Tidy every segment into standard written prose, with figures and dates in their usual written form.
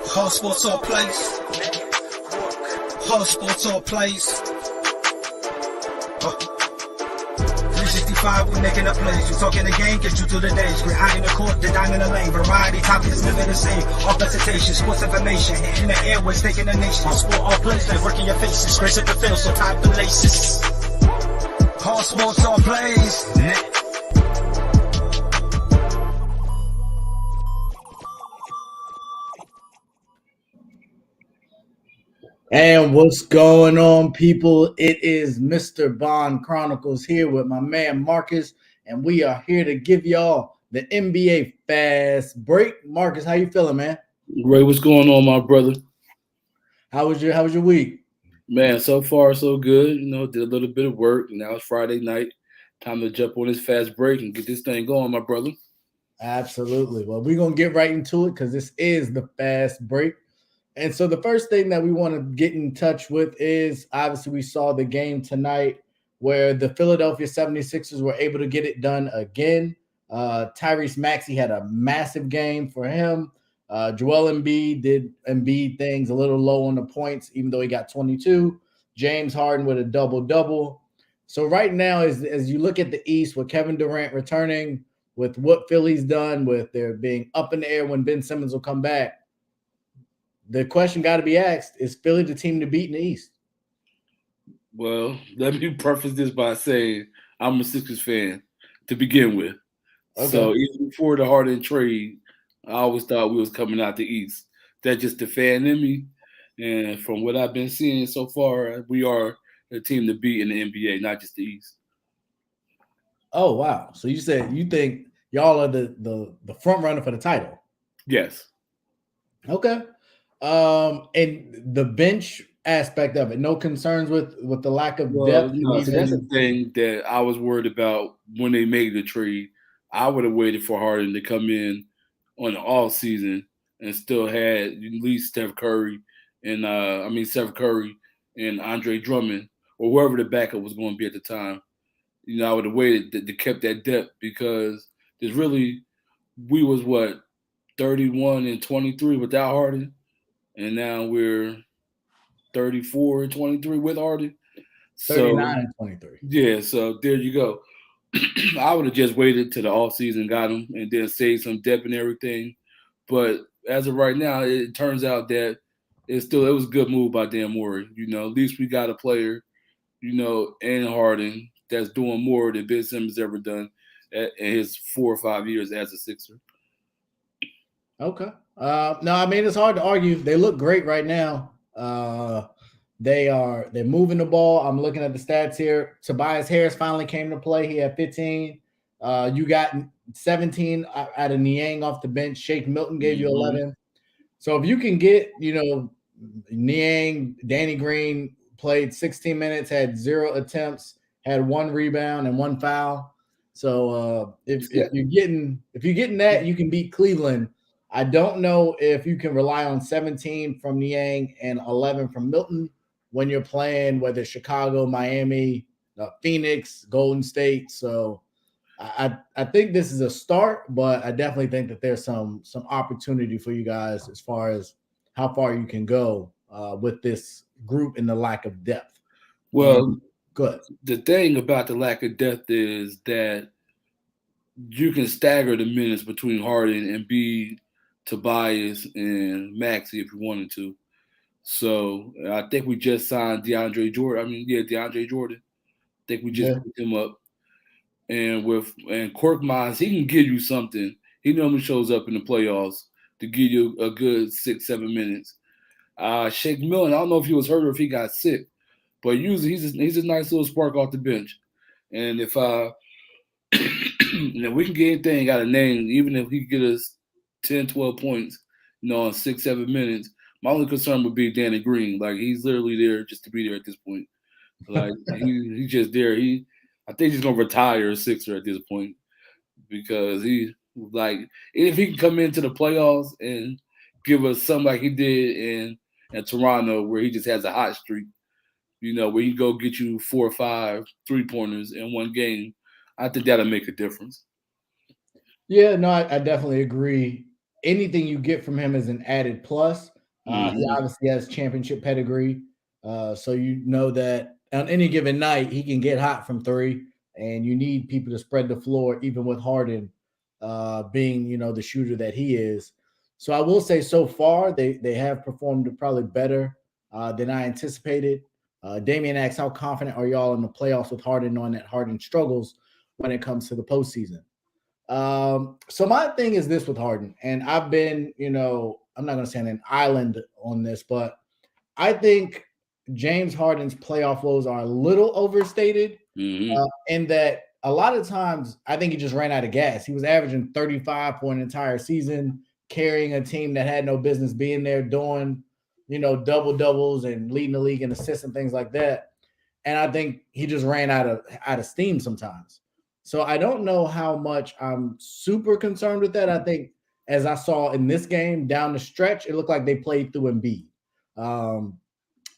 Hard sports all plays. Hard sports all plays. 365, we making a plays. You talking the game, get you through the days. We're high in the court, the dime in the lane. Variety topics, living the same. All presentation, sports information. Hitting the airways, taking the nation. Hard sport all plays, like working your faces. Grace at the field, so tie the laces. Hard sports all plays. And what's going on, people? It is Mr. Bond Chronicles here with my man Marcus, and we are here to give y'all the NBA fast break. Marcus, how you feeling, man? Ray, what's going on, my brother? How was your week? Man, so far so good. Did a little bit of work. Now it's Friday night. Time to jump on this fast break and get this thing going, my brother. Absolutely. Well, we're gonna get right into it because this is the fast break. And so the first thing that we want to get in touch with is obviously we saw the game tonight where the Philadelphia 76ers were able to get it done again. Tyrese Maxey had a massive game for him. Joel Embiid did Embiid things a little low on the points, even though he got 22. James Harden with a double-double. So right now, as you look at the East with Kevin Durant returning, with what Philly's done, with their being up in the air when Ben Simmons will come back, the question got to be asked, is Philly the team to beat in the East? Well, let me preface this by saying I'm a Sixers fan to begin with. Okay. So even before the Harden trade, I always thought we was coming out the East. That's just the fan in me. And from what I've been seeing so far, we are the team to beat in the NBA, not just the East. Oh, wow. So you think y'all are the front runner for the title? Yes. Okay. And the bench aspect of it, no concerns with the lack of depth. No, so that's the thing that I was worried about when they made the trade. I would have waited for Harden to come in on the off season and still had at least Steph Curry and Andre Drummond or whoever the backup was going to be at the time. I would have waited to kept that depth because we was 31-23 without Harden. And now we're 34-23 with Harden. 39-23. Yeah, so there you go. I would have just waited till the offseason, got him, and then saved some depth and everything. But as of right now, it turns out that it was a good move by Dan Morey. At least we got a player, and Harden that's doing more than Ben Simmons ever done in his 4 or 5 years as a Sixer. Okay. No, I mean, it's hard to argue. They look great right now. They're moving the ball. I'm looking at the stats here. Tobias Harris finally came to play. He had 15. You got 17 out of Niang off the bench. Shake Milton gave you 11. So if you can get, Niang, Danny Green played 16 minutes, had 0 attempts, had 1 rebound and 1 foul. So if you're getting that, you can beat Cleveland. I don't know if you can rely on 17 from Niang and 11 from Milton when you're playing, whether it's Chicago, Miami, Phoenix, Golden State. So I think this is a start, but I definitely think that there's some opportunity for you guys as far as how far you can go with this group and the lack of depth. Well, good. The thing about the lack of depth is that you can stagger the minutes between Harden and Embiid, Tobias, and Maxey if you wanted to. So I think we just signed DeAndre Jordan. DeAndre Jordan. I think we just picked him up. And Korkmaz, he can give you something. He normally shows up in the playoffs to give you a good 6-7 minutes. Shake Milton, I don't know if he was hurt or if he got sick, but usually he's a nice little spark off the bench. And if we can get anything out of name, even if he get us 10, 12 points, in 6-7 minutes, my only concern would be Danny Green. Like, he's literally there just to be there at this point. Like, he's just there. I think he's gonna retire a Sixer at this point because if he can come into the playoffs and give us something like he did in Toronto, where he just has a hot streak, where he go get you 4 or 5 3-pointers in one game, I think that'll make a difference. Yeah, no, I definitely agree. anything you get from him is an added plus. He Mhm. obviously has championship pedigree, so you know that on any given night he can get hot from three, and you need people to spread the floor, even with Harden being the shooter that he is. So I will say so far they have performed probably better than I anticipated. Damian asks, how confident are y'all in the playoffs with Harden, knowing that Harden struggles when it comes to the postseason? So my thing is this with Harden, and I've been, I'm not going to say an island on this, but I think James Harden's playoff woes are a little overstated Mhm. in that a lot of times I think he just ran out of gas. He was averaging 35 for an entire season, carrying a team that had no business being there, doing, double doubles and leading the league in assists and things like that. And I think he just ran out of steam sometimes. So I don't know how much I'm super concerned with that. I think as I saw in this game down the stretch, it looked like they played through Embiid. Um,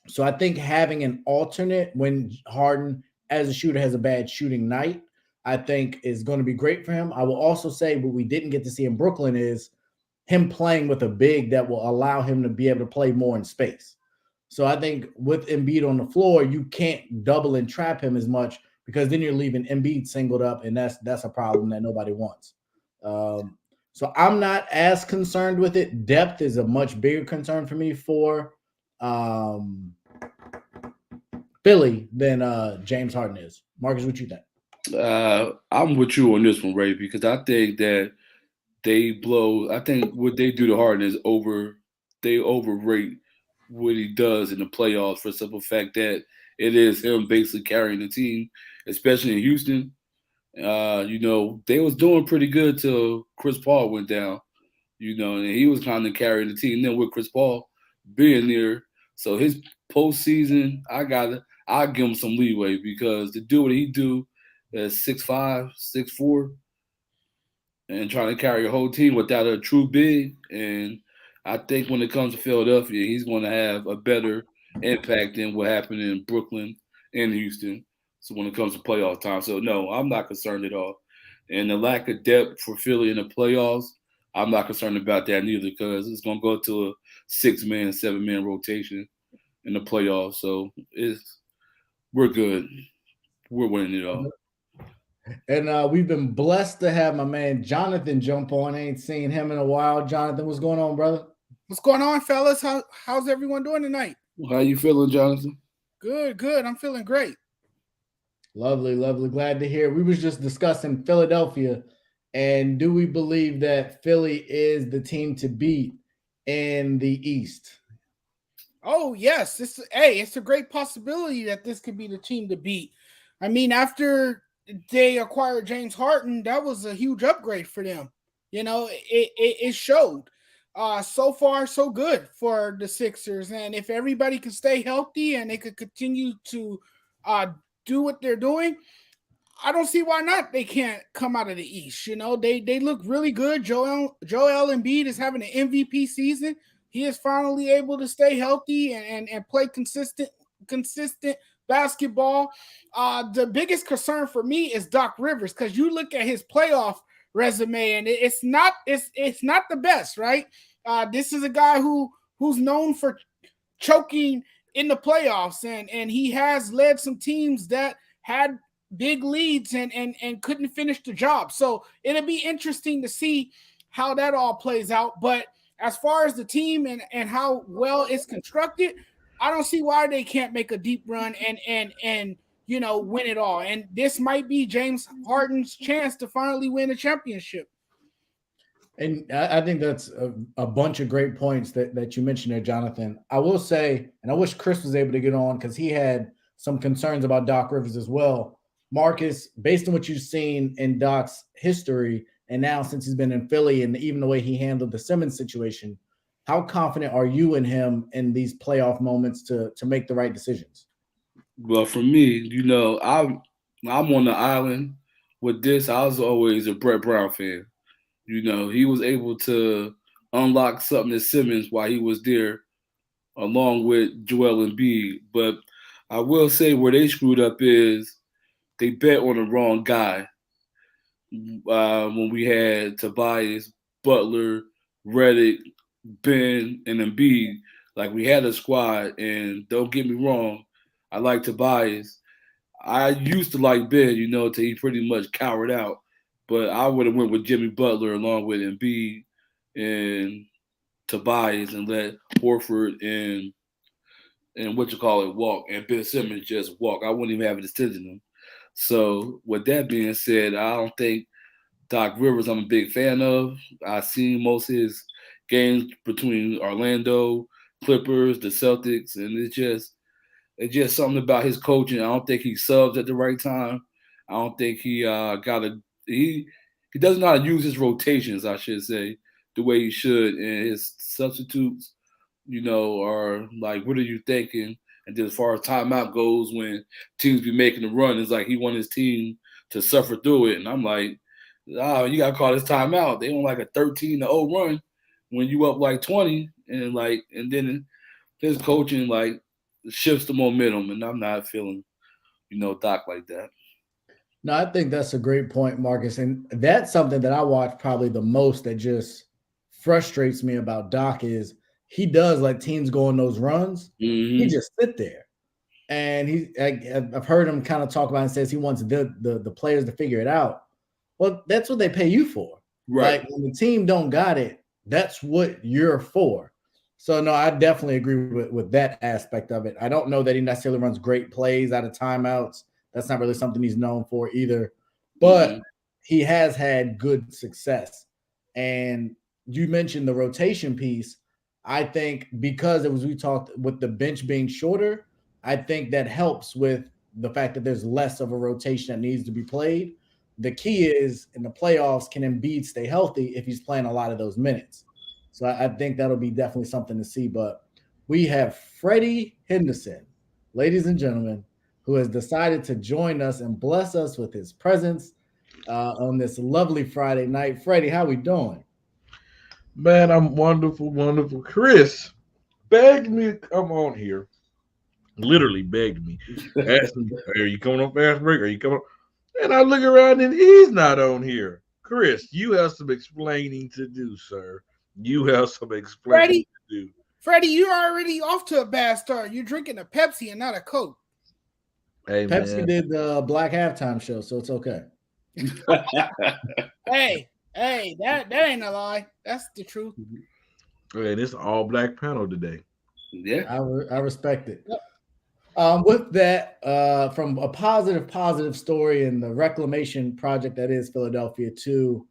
so I think having an alternate when Harden as a shooter has a bad shooting night, I think is going to be great for him. I will also say what we didn't get to see in Brooklyn is him playing with a big that will allow him to be able to play more in space. So I think with Embiid on the floor, you can't double and trap him as much because then you're leaving Embiid singled up, and that's a problem that nobody wants. Um, so I'm not as concerned with it. Depth is a much bigger concern for me for um, Philly than James Harden is. Marcus, what you think? I'm with you on this one, Ray, because I think that they blow. I think what they do to Harden is They overrate what he does in the playoffs for the simple fact that it is him basically carrying the team, especially in Houston. They was doing pretty good till Chris Paul went down. And he was kind of carrying the team. And then with Chris Paul being there, so his postseason, I give him some leeway because to do what he do at 6'5", 6'4", and trying to carry a whole team without a true big. And I think when it comes to Philadelphia, he's going to have a better impact than what happened in Brooklyn and Houston. So when it comes to playoff time, so no, I'm not concerned at all. And the lack of depth for Philly in the playoffs, I'm not concerned about that neither because it's going to go to a 6-man, 7-man rotation in the playoffs. So we're good. We're winning it all. And we've been blessed to have my man Jonathan jump on. Ain't seen him in a while. Jonathan, what's going on, brother? What's going on, fellas? How's everyone doing tonight? How you feeling, Jonathan? Good. I'm feeling great. Lovely. Glad to hear. We was just discussing Philadelphia, and do we believe that Philly is the team to beat in the East? Oh yes, it's a great possibility that this could be the team to beat. I mean, after they acquired James Harden, that was a huge upgrade for them. It showed. So far, so good for the Sixers, and if everybody can stay healthy and they could continue to do what they're doing, I don't see why not. They can't come out of the East. They look really good. Joel Embiid is having an MVP season. He is finally able to stay healthy and play consistent basketball. The biggest concern for me is Doc Rivers because you look at his playoff resume and it's not the best, right? This is a guy who's known for choking in the playoffs, and he has led some teams that had big leads and couldn't finish the job. So it'll be interesting to see how that all plays out. But as far as the team and how well it's constructed, I don't see why they can't make a deep run and win it all. And this might be James Harden's chance to finally win a championship. And I think that's a bunch of great points that you mentioned there, Jonathan. I will say, and I wish Chris was able to get on because he had some concerns about Doc Rivers as well. Marcus, based on what you've seen in Doc's history, and now since he's been in Philly and even the way he handled the Simmons situation, how confident are you in him in these playoff moments to make the right decisions? Well, for me, I'm on the island with this. I was always a Brett Brown fan. He was able to unlock something to Simmons while he was there, along with Joel Embiid. But I will say where they screwed up is they bet on the wrong guy. When we had Tobias, Butler, Redick, Ben, and Embiid. Like we had a squad, and don't get me wrong, I like Tobias. I used to like Ben, till he pretty much cowered out. But I would have went with Jimmy Butler along with Embiid and Tobias and let Horford and walk, and Ben Simmons just walk. I wouldn't even have it extended them. So with that being said, I don't think Doc Rivers I'm a big fan of. I've seen most of his games between Orlando, Clippers, the Celtics, and it's just something about his coaching. I don't think he subs at the right time. I don't think he he doesn't know how to use his rotations, I should say, the way he should. And his substitutes, are like, what are you thinking? And then as far as timeout goes, when teams be making a run, it's like he want his team to suffer through it. And I'm like, you got to call this timeout. They on like a 13-0 run when you up like 20. And then his coaching, like, shifts the momentum. And I'm not feeling, Doc like that. No, I think that's a great point, Marcus. And that's something that I watch probably the most that just frustrates me about Doc is he does let teams go on those runs. Mm-hmm. He just sit there. And I've heard him kind of talk about it and says he wants the players to figure it out. Well, that's what they pay you for. Right. Like when the team don't got it, that's what you're for. So no, I definitely agree with that aspect of it. I don't know that he necessarily runs great plays out of timeouts. That's not really something he's known for either. But he has had good success. And you mentioned the rotation piece. I think because we talked with the bench being shorter, I think that helps with the fact that there's less of a rotation that needs to be played. The key is in the playoffs, can Embiid stay healthy if he's playing a lot of those minutes? So I think that'll be definitely something to see. But we have Freddie Henderson, ladies and gentlemen, who has decided to join us and bless us with his presence on this lovely Friday night. Freddie, how we doing? Man, I'm wonderful, wonderful. Chris begged me to come on here. Literally begged me. Asked me, are you coming on fast break? Are you coming on? And I look around and he's not on here. Chris, you have some explaining to do, sir. You have some explaining to do. Freddie, you're already off to a bad start. You're drinking a Pepsi and not a Coke. Hey, Pepsi did the Black Halftime show, so it's okay. Hey, that ain't a lie. That's the truth. Hey, this all black panel today. Yeah, I respect it. Yep. With that, from a positive story in the reclamation project that is Philadelphia to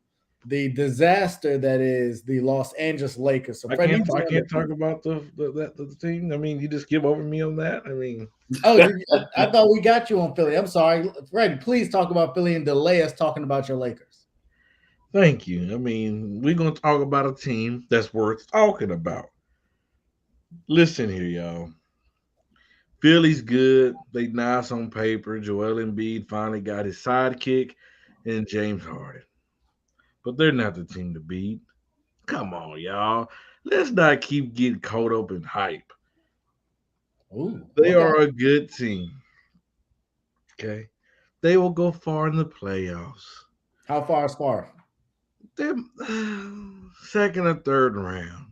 the disaster that is the Los Angeles Lakers. So I can't talk about the team. I mean, you just give over me on that. I mean, I thought we got you on Philly. I'm sorry, Freddie. Please talk about Philly and delay us talking about your Lakers. Thank you. I mean, we're gonna talk about a team that's worth talking about. Listen here, y'all. Philly's good. They nice on paper. Joel Embiid finally got his sidekick and James Harden. But they're not the team to beat. Come on, y'all. Let's not keep getting caught up in hype. They are a good team. Okay. They will go far in the playoffs. How far is far? They're second or third round.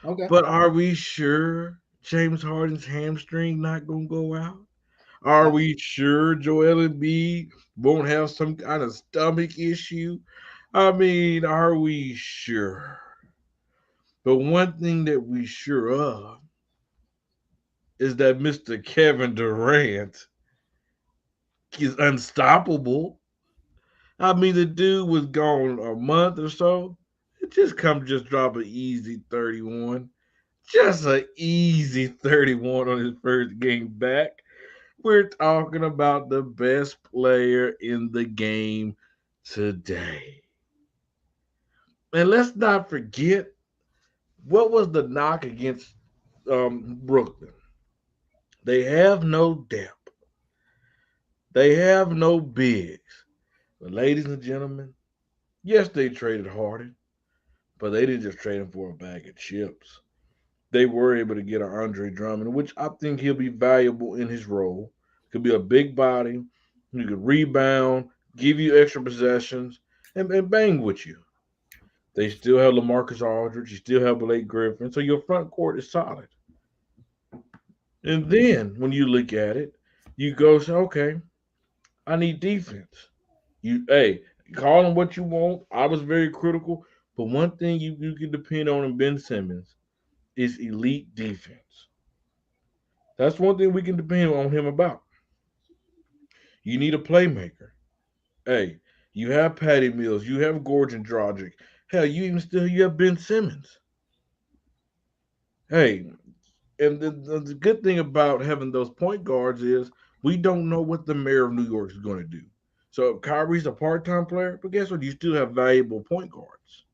Okay. But are we sure James Harden's hamstring not going to go out? Are we sure Joel Embiid won't have some kind of stomach issue? I mean, are we sure? But one thing that we sure of is that Mr. Kevin Durant is unstoppable. I mean, the dude was gone a month or so. It just drop an easy 31. Just an easy 31 on his first game back. We're talking about the best player in the game today. And let's not forget, what was the knock against Brooklyn? They have no depth. They have no bigs. But ladies and gentlemen, yes, they traded Harden, but they didn't just trade him for a bag of chips. They were able to get an Andre Drummond, which I think he'll be valuable in his role. Could be a big body. He could rebound, give you extra possessions, and bang with you. They still have LaMarcus Aldridge. You still have Blake Griffin. So your front court is solid. And then when you look at it, you go say, okay, I need defense. Call them what you want. I was very critical. But one thing you can depend on in Ben Simmons is elite defense. That's one thing we can depend on him about. You need a playmaker. Hey, you have Patty Mills. You have Goran Dragic. Hell, you have Ben Simmons. Hey, and the good thing about having those point guards is we don't know what the mayor of New York is going to do. So Kyrie's a part-time player, but guess what? You still have valuable point guards.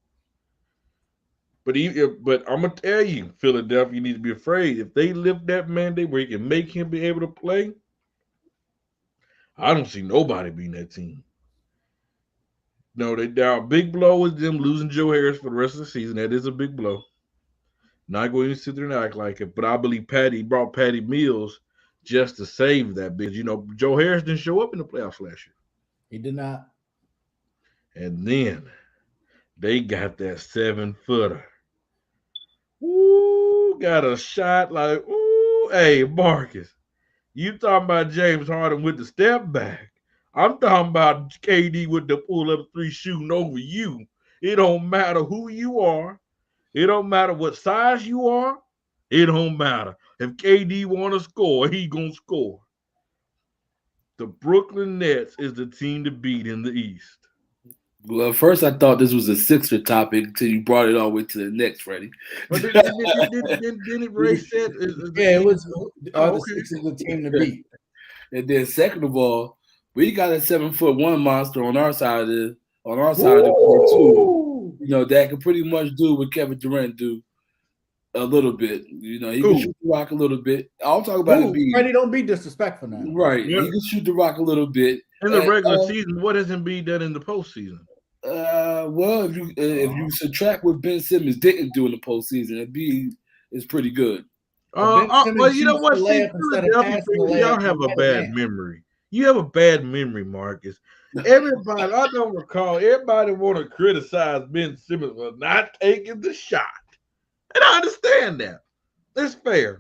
But I'm gonna tell you, Philadelphia, you need to be afraid. If they lift that mandate where you can make him be able to play, I don't see nobody beating that team. No, a big blow is them losing Joe Harris for the rest of the season. That is a big blow. Not going to sit there and act like it, but I believe Patty brought Patty Mills just to save that because Joe Harris didn't show up in the playoffs last year. He did not. And then they got that 7-footer. Ooh, got a shot like, ooh, hey, Marcus, you talking about James Harden with the step back. I'm talking about KD with the pull-up three shooting over you. It don't matter who you are. It don't matter what size you are. It don't matter. If KD want to score, he going to score. The Brooklyn Nets is the team to beat in the East. Well, at first I thought this was a Sixer topic until you brought it all the way to the Knicks, Freddie. But didn't Ray said? Yeah, it was the Sixers the team to beat. And then second of all, we got a 7'1" monster on our side of the court too. That can pretty much do what Kevin Durant do a little bit. He can shoot the rock a little bit. I'll talk about Embiid. Freddie, don't be disrespectful now. Right. Yep. He can shoot the rock a little bit. In the regular season, what has Embiid done in the postseason? Well, if you subtract what Ben Simmons didn't do in the postseason, Embiid is pretty good. Well, you know what? Y'all have a bad memory. You have a bad memory, Marcus. Everybody, I don't recall. Everybody want to criticize Ben Simmons for not taking the shot, and I understand that. That's fair.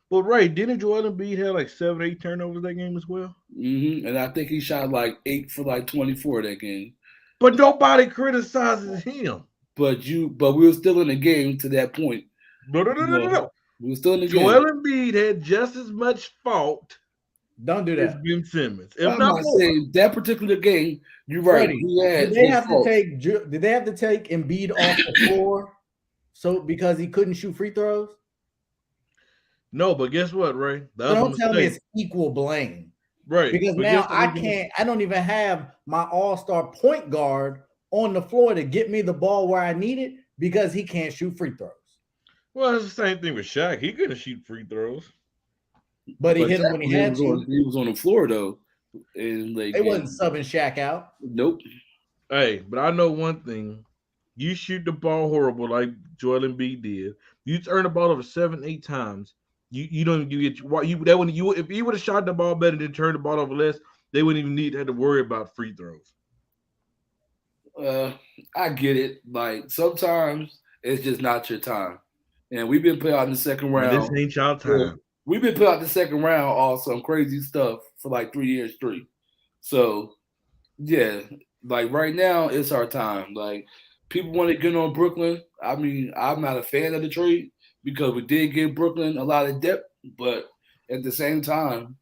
But Ray, didn't Joel Embiid have like 7 or 8 turnovers that game as well? Mm-hmm. And I think he shot like 8 for like 24 that game. But nobody criticizes him. But we were still in the game to that point. No. We were still in the game. Joel Embiid had just as much fault. Don't do that. Ben Simmons. I'm not saying that particular game. You're right. Did they have to take Embiid off the floor because he couldn't shoot free throws? No, but guess what, Ray? Don't tell me it's equal blame. Right. Because now I don't even have my all-star point guard on the floor to get me the ball where I need it because he can't shoot free throws. Well, it's the same thing with Shaq. He couldn't shoot free throws. But he hit them when he had to. He was on the floor, though. And they wasn't subbing Shaq out. Nope. Hey, but I know one thing. You shoot the ball horrible like Joel Embiid did. You turn the ball over 7, 8 times. If he would have shot the ball better than turned the ball over less, they wouldn't even have to worry about free throws. I get it. Like sometimes it's just not your time, and we've been put out in the second round. This ain't y'all time. We've been put out in the second round all some crazy stuff for like 3 years straight. So yeah, like right now it's our time. Like people want to get on Brooklyn. I mean, I'm not a fan of the trade, because we did give Brooklyn a lot of depth, but at the same time,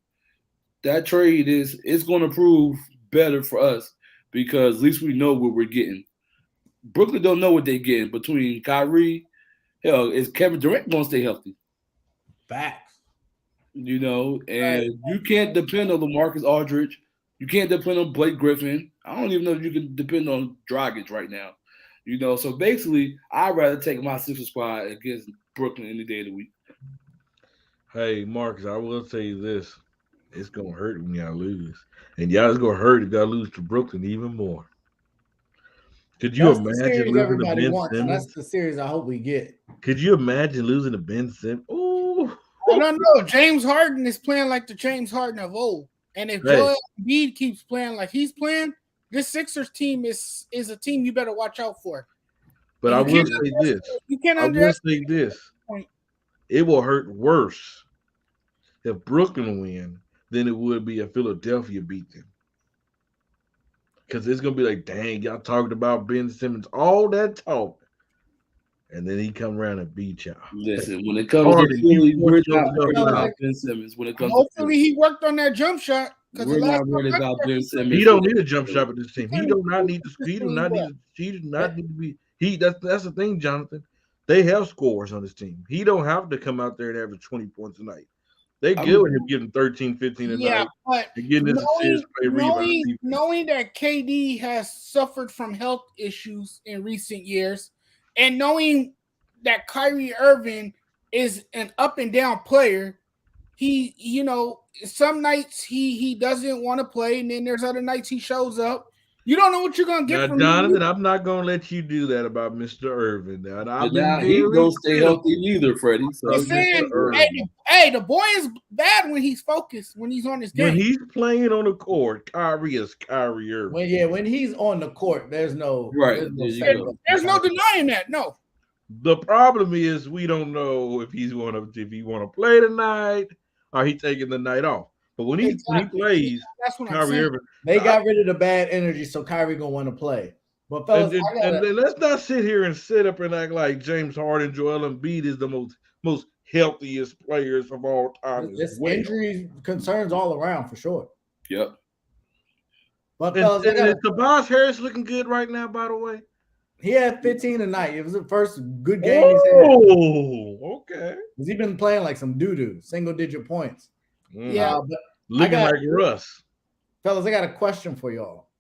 that trade is going to prove better for us because at least we know what we're getting. Brooklyn don't know what they're getting between Kyrie. Hell, is Kevin Durant going to stay healthy? Facts. And you can't depend on LaMarcus Aldridge. You can't depend on Blake Griffin. I don't even know if you can depend on Dragic right now. So basically, I'd rather take my Sixers squad against Brooklyn any day of the week. Hey, Marcus, I will tell you this. It's going to hurt when y'all lose. And y'all, it's going to hurt if y'all lose to Brooklyn even more. Could you imagine losing to Ben Simmons? That's the series I hope we get. Could you imagine losing to Ben Simmons? Ooh. I don't know. James Harden is playing like the James Harden of old. And if Joel Embiid keeps playing like he's playing, this Sixers team is a team you better watch out for. But I will say this. You can't I will underestimate say this. point. It will hurt worse if Brooklyn win than it would be if Philadelphia beat them. Because it's going to be like, dang, y'all talking about Ben Simmons, all that talk. And then he come around and beat y'all. Listen, when it comes Harden, to Philly, you we're put not worried yourself about out. Ben Simmons. When it comes to Hopefully Philly, he worked on that jump shot. we're not worried about Ben Simmons. He don't need a jump shot with this team. He do not need to. He do not need. He do not need to be. That's the thing, Jonathan. They have scores on this team. He don't have to come out there and average 20 points a night. They good with him getting 13, 15 a night. But and getting this assist, play rebound. Knowing that KD has suffered from health issues in recent years, and knowing that Kyrie Irving is an up and down player, he, some nights he doesn't want to play, and then there's other nights he shows up. You don't know what you're gonna get now, from Jonathan. him. I'm not gonna let you do that about Mr. Irvin. Now he don't stay healthy either, Freddie. So I'm saying, the boy is bad when he's focused, when he's on his game. When he's playing on the court, Kyrie is Kyrie Irving. When he's on the court, there's no right. There's no denying that. No. The problem is we don't know if he want to play tonight or he taking the night off. But when he plays, that's what Kyrie Irving, they got rid of the bad energy, so Kyrie gonna want to play. But fellas, and let's not sit here and sit up and act like James Harden, Joel Embiid is the most healthiest players of all time. It's injury concerns all around for sure. Yep. But fellas, is Tobias Harris looking good right now? By the way, he had 15 tonight. It was the first good game he's had. Oh, okay. Because he's been playing like some doo-doo, single-digit points. Yeah, but looking like Russ. Fellas, I got a question for y'all.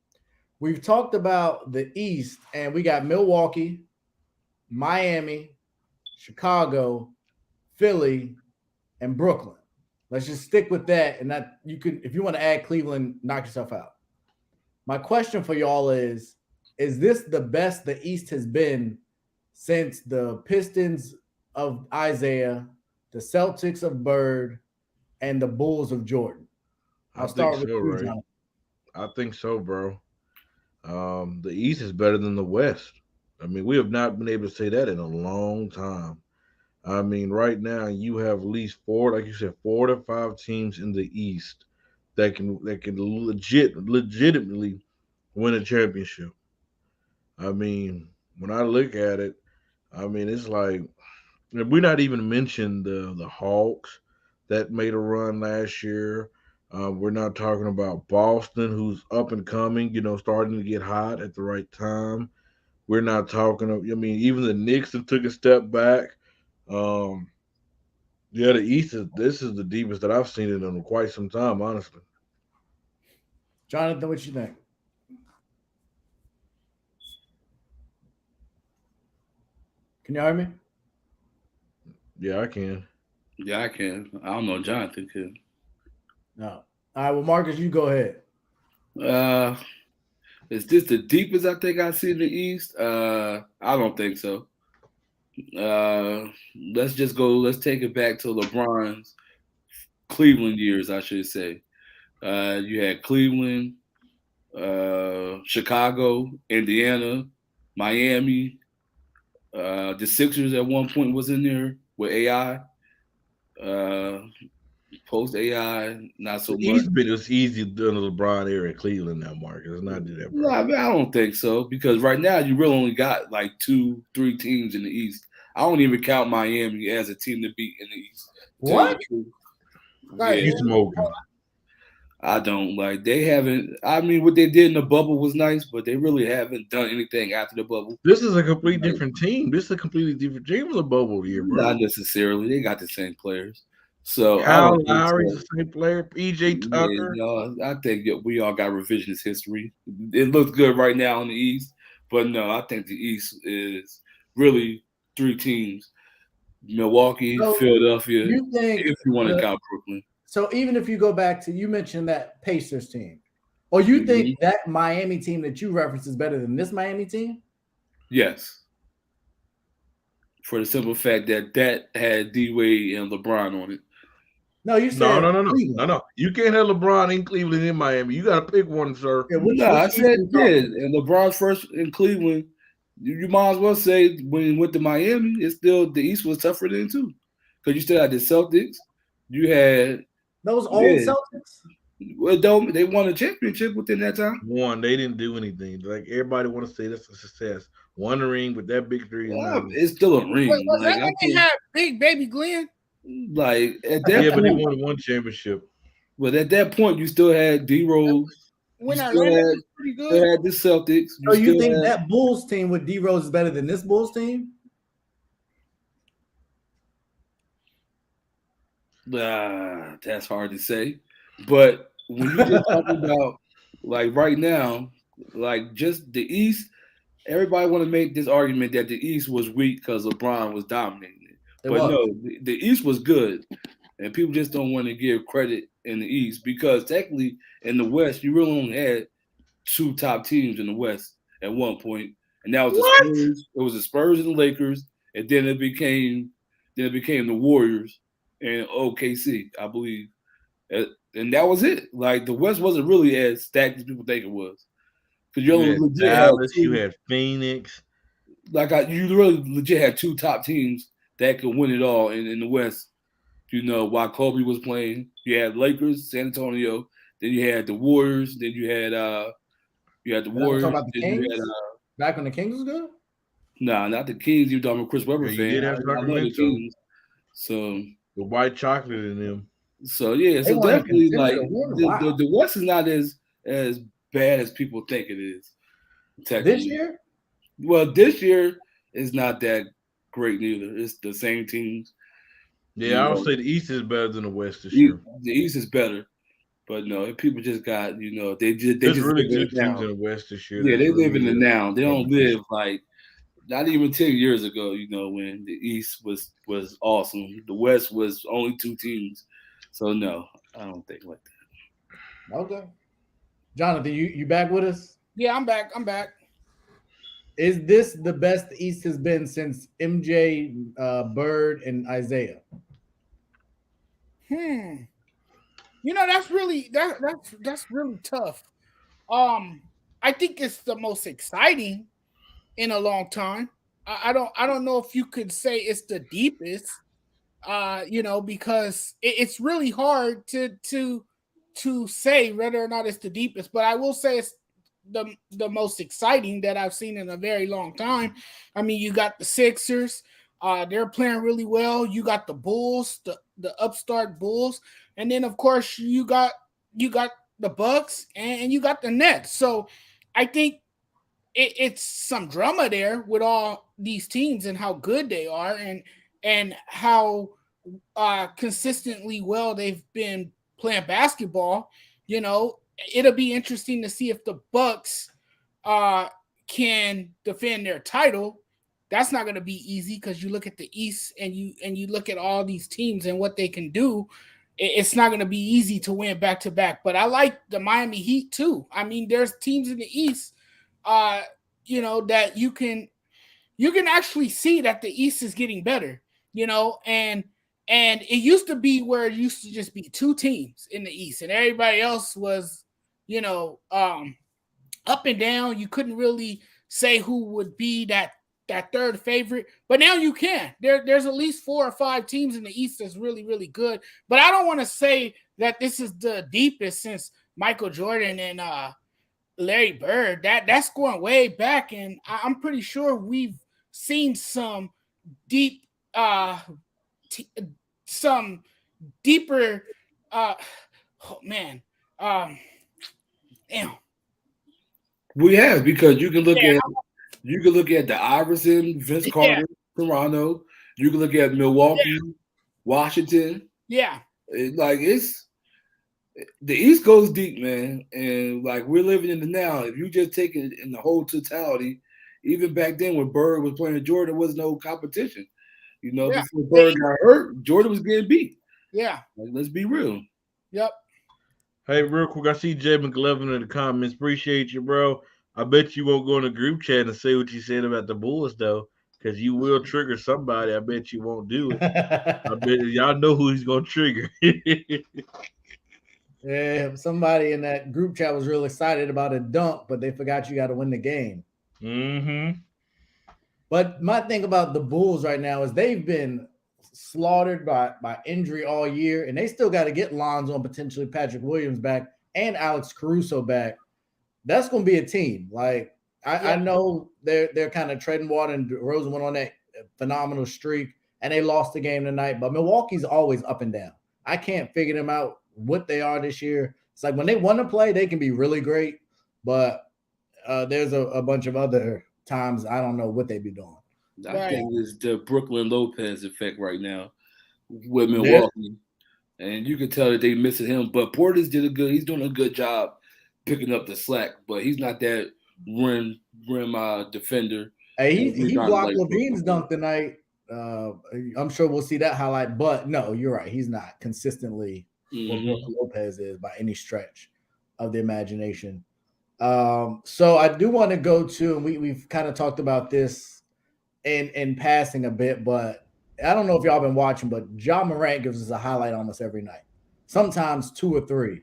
We've talked about the East, and we got Milwaukee, Miami, Chicago, Philly, and Brooklyn. Let's just stick with that, and that you can, if you want to add Cleveland, knock yourself out. My question for y'all is this the best the East has been since the Pistons of Isaiah, the Celtics of Bird, and the Bulls of Jordan? I'll start with you, Jonathan. I think so, bro. The East is better than the West. I mean, we have not been able to say that in a long time. I mean, right now you have at least 4 to 5 teams in the East that can legitimately win a championship. I mean, when I look at it, I mean, it's like we're not even mentioning the Hawks that made a run last year. We're not talking about Boston, who's up and coming, starting to get hot at the right time. We're not talking of, even the Knicks that took a step back. The East this is the deepest that I've seen it in quite some time, honestly. Jonathan, what you think? Can you hear me? Yeah, I can. Yeah, I can. I don't know. Jonathan can. No. All right. Well, Marcus, you go ahead. Is this the deepest I think I see in the East? I don't think so. Let's just go. Let's take it back to LeBron's Cleveland years, I should say. You had Cleveland, Chicago, Indiana, Miami. The Sixers at one point was in there with AI. Post AI, not so much. It was easy during the LeBron era in Cleveland now, Marcus. Let's not do that, bro. No, I don't think so, because right now you really only got like 2-3 teams in the East. I don't even count Miami as a team to beat in the East. What? Right. You smoking. I don't like. They haven't. I mean, what they did in the bubble was nice, but they really haven't done anything after the bubble. This is a completely different team. This is a completely different team from the bubble here, bro. Not necessarily. They got the same players. So Kyle Lowry's the same player. PJ Tucker. Yeah, I think we all got revisionist history. It looks good right now in the East, but no, I think the East is really 3 teams: Milwaukee, Philadelphia. If you want to count Brooklyn. So even if you go back to, you mentioned that Pacers team, or you think that Miami team that you referenced is better than this Miami team? Yes. For the simple fact that had D-Wade and LeBron on it. No, you said Cleveland. No. You can't have LeBron in Cleveland in Miami. You got to pick one, sir. Yeah, I said and LeBron's first in Cleveland. You might as well say when he went to Miami, it's still the East was tougher than too, because you still had the Celtics. You had those old Celtics. Well, they won a championship within that time. One, they didn't do anything. Like everybody want to say that's a success. One ring with that big three. It's still a ring. Was that when they had Big Baby Glenn? Like at that point, but they won one championship. But at that point, you still had D-Rose. When Orlando was pretty good. You had the Celtics. So you think that Bulls team with D-Rose is better than this Bulls team? That's hard to say. But when you just talking about like right now, like just the East, everybody want to make this argument that the East was weak because LeBron was dominating it. No, the East was good. And people just don't want to give credit in the East because technically in the West, you really only had 2 top teams in the West at one point. And that was the Spurs. It was the Spurs and the Lakers. And then it became the Warriors and OKC, I believe. And that was it. Like the West wasn't really as stacked as people think it was. Because you had Dallas, you had Phoenix. Like you really legit had 2 top teams that could win it all in the West. You know, while Kobe was playing, you had Lakers, San Antonio, then you had the Warriors, then you had the Warriors. About the Kings? Back when the Kings was good? Nah, not the Kings. You're talking about Chris Webber fan. You did have the Kings. So the white chocolate in them. So yeah, so definitely like the West is not as bad as people think it is. This year? Well, this year is not that great neither. It's the same teams. Yeah, I would say the East is better than the West this year. The East is better, but no, people just got they just really good teams in the West this year. Yeah, they live in the now. They don't live like not even 10 years ago. When the East was awesome, the West was only 2 teams. So no, I don't think like that. Okay, Jonathan, you back with us? Yeah, I'm back. Is this the best the East has been since MJ, Bird, and Isaiah? That's really tough. I think it's the most exciting in a long time. I don't know if you could say it's the deepest. Because it's really hard to say whether or not it's the deepest. But I will say it's the most exciting that I've seen in a very long time. I mean, you got the Sixers, they're playing really well. You got the Bulls, the upstart Bulls, and then of course you got the Bucks and you got the Nets. So I think it's some drama there with all these teams and how good they are and how consistently well they've been playing basketball. It'll be interesting to see if the Bucks can defend their title. That's not going to be easy because you look at the East and you look at all these teams and what they can do. It's not going to be easy to win back to back. But I like the Miami Heat too. I mean, there's teams in the East, that you can actually see that the East is getting better. And it used to be where it used to just be 2 teams in the East and everybody else was, up and down. You couldn't really say who would be that third favorite, but now you can. There's at least 4 or 5 teams in the East that's really, really good. But I don't want to say that this is the deepest since Michael Jordan and Larry Bird. That's going way back, and I'm pretty sure we've seen some deep some deeper damn. We have, because you can look at the Iverson, Vince Carter, Toronto. You can look at Milwaukee, Washington. Yeah. It's the East goes deep, man. And like we're living in the now. If you just take it in the whole totality, even back then when Bird was playing Jordan, there was no competition. Before Bird got hurt, Jordan was getting beat. Yeah. Let's be real. Yep. Hey, real quick, I see Jay McLevin in the comments. Appreciate you, bro. I bet you won't go in the group chat and say what you said about the Bulls, though. because you will trigger somebody. I bet you won't do it. I bet y'all know who he's gonna trigger. Yeah, somebody in that group chat was real excited about a dunk, but they forgot you got to win the game. Mm-hmm. But my thing about the Bulls right now is they've been slaughtered by injury all year, and they still got to get Lonzo and potentially Patrick Williams back and Alex Caruso back. That's going to be a team. Like I know they're kind of treading water, and DeRozan went on that phenomenal streak, and they lost the game tonight. But Milwaukee's always up and down. I can't figure them out what they are this year. It's like when they want to play, they can be really great, but there's a bunch of other times I don't know what they be doing. I think it's the Brooklyn Lopez effect right now with Milwaukee, and you can tell that they missing him. But Portis he's doing a good job picking up the slack, but he's not that rim defender. Hey, he blocked LaVine's dunk tonight. I'm sure we'll see that highlight, but no, you're right. He's not consistently what Brooklyn Lopez is by any stretch of the imagination. So I do want to go to, and we've kind of talked about this in passing a bit, but I don't know if y'all been watching, but Ja Morant gives us a highlight almost every night, sometimes 2 or 3.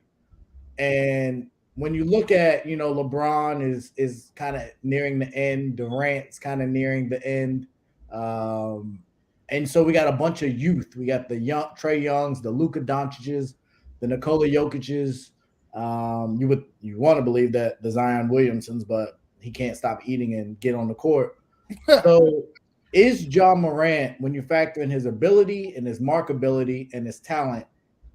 And when you look at, LeBron is kind of nearing the end, Durant's kind of nearing the end. And so we got a bunch of youth. We got the young Trae Youngs, the Luka Doncic's, the Nikola Jokic's. You want to believe that the Zion Williamsons, but he can't stop eating and get on the court. So is Ja Morant, when you factor in his ability and his markability and his talent,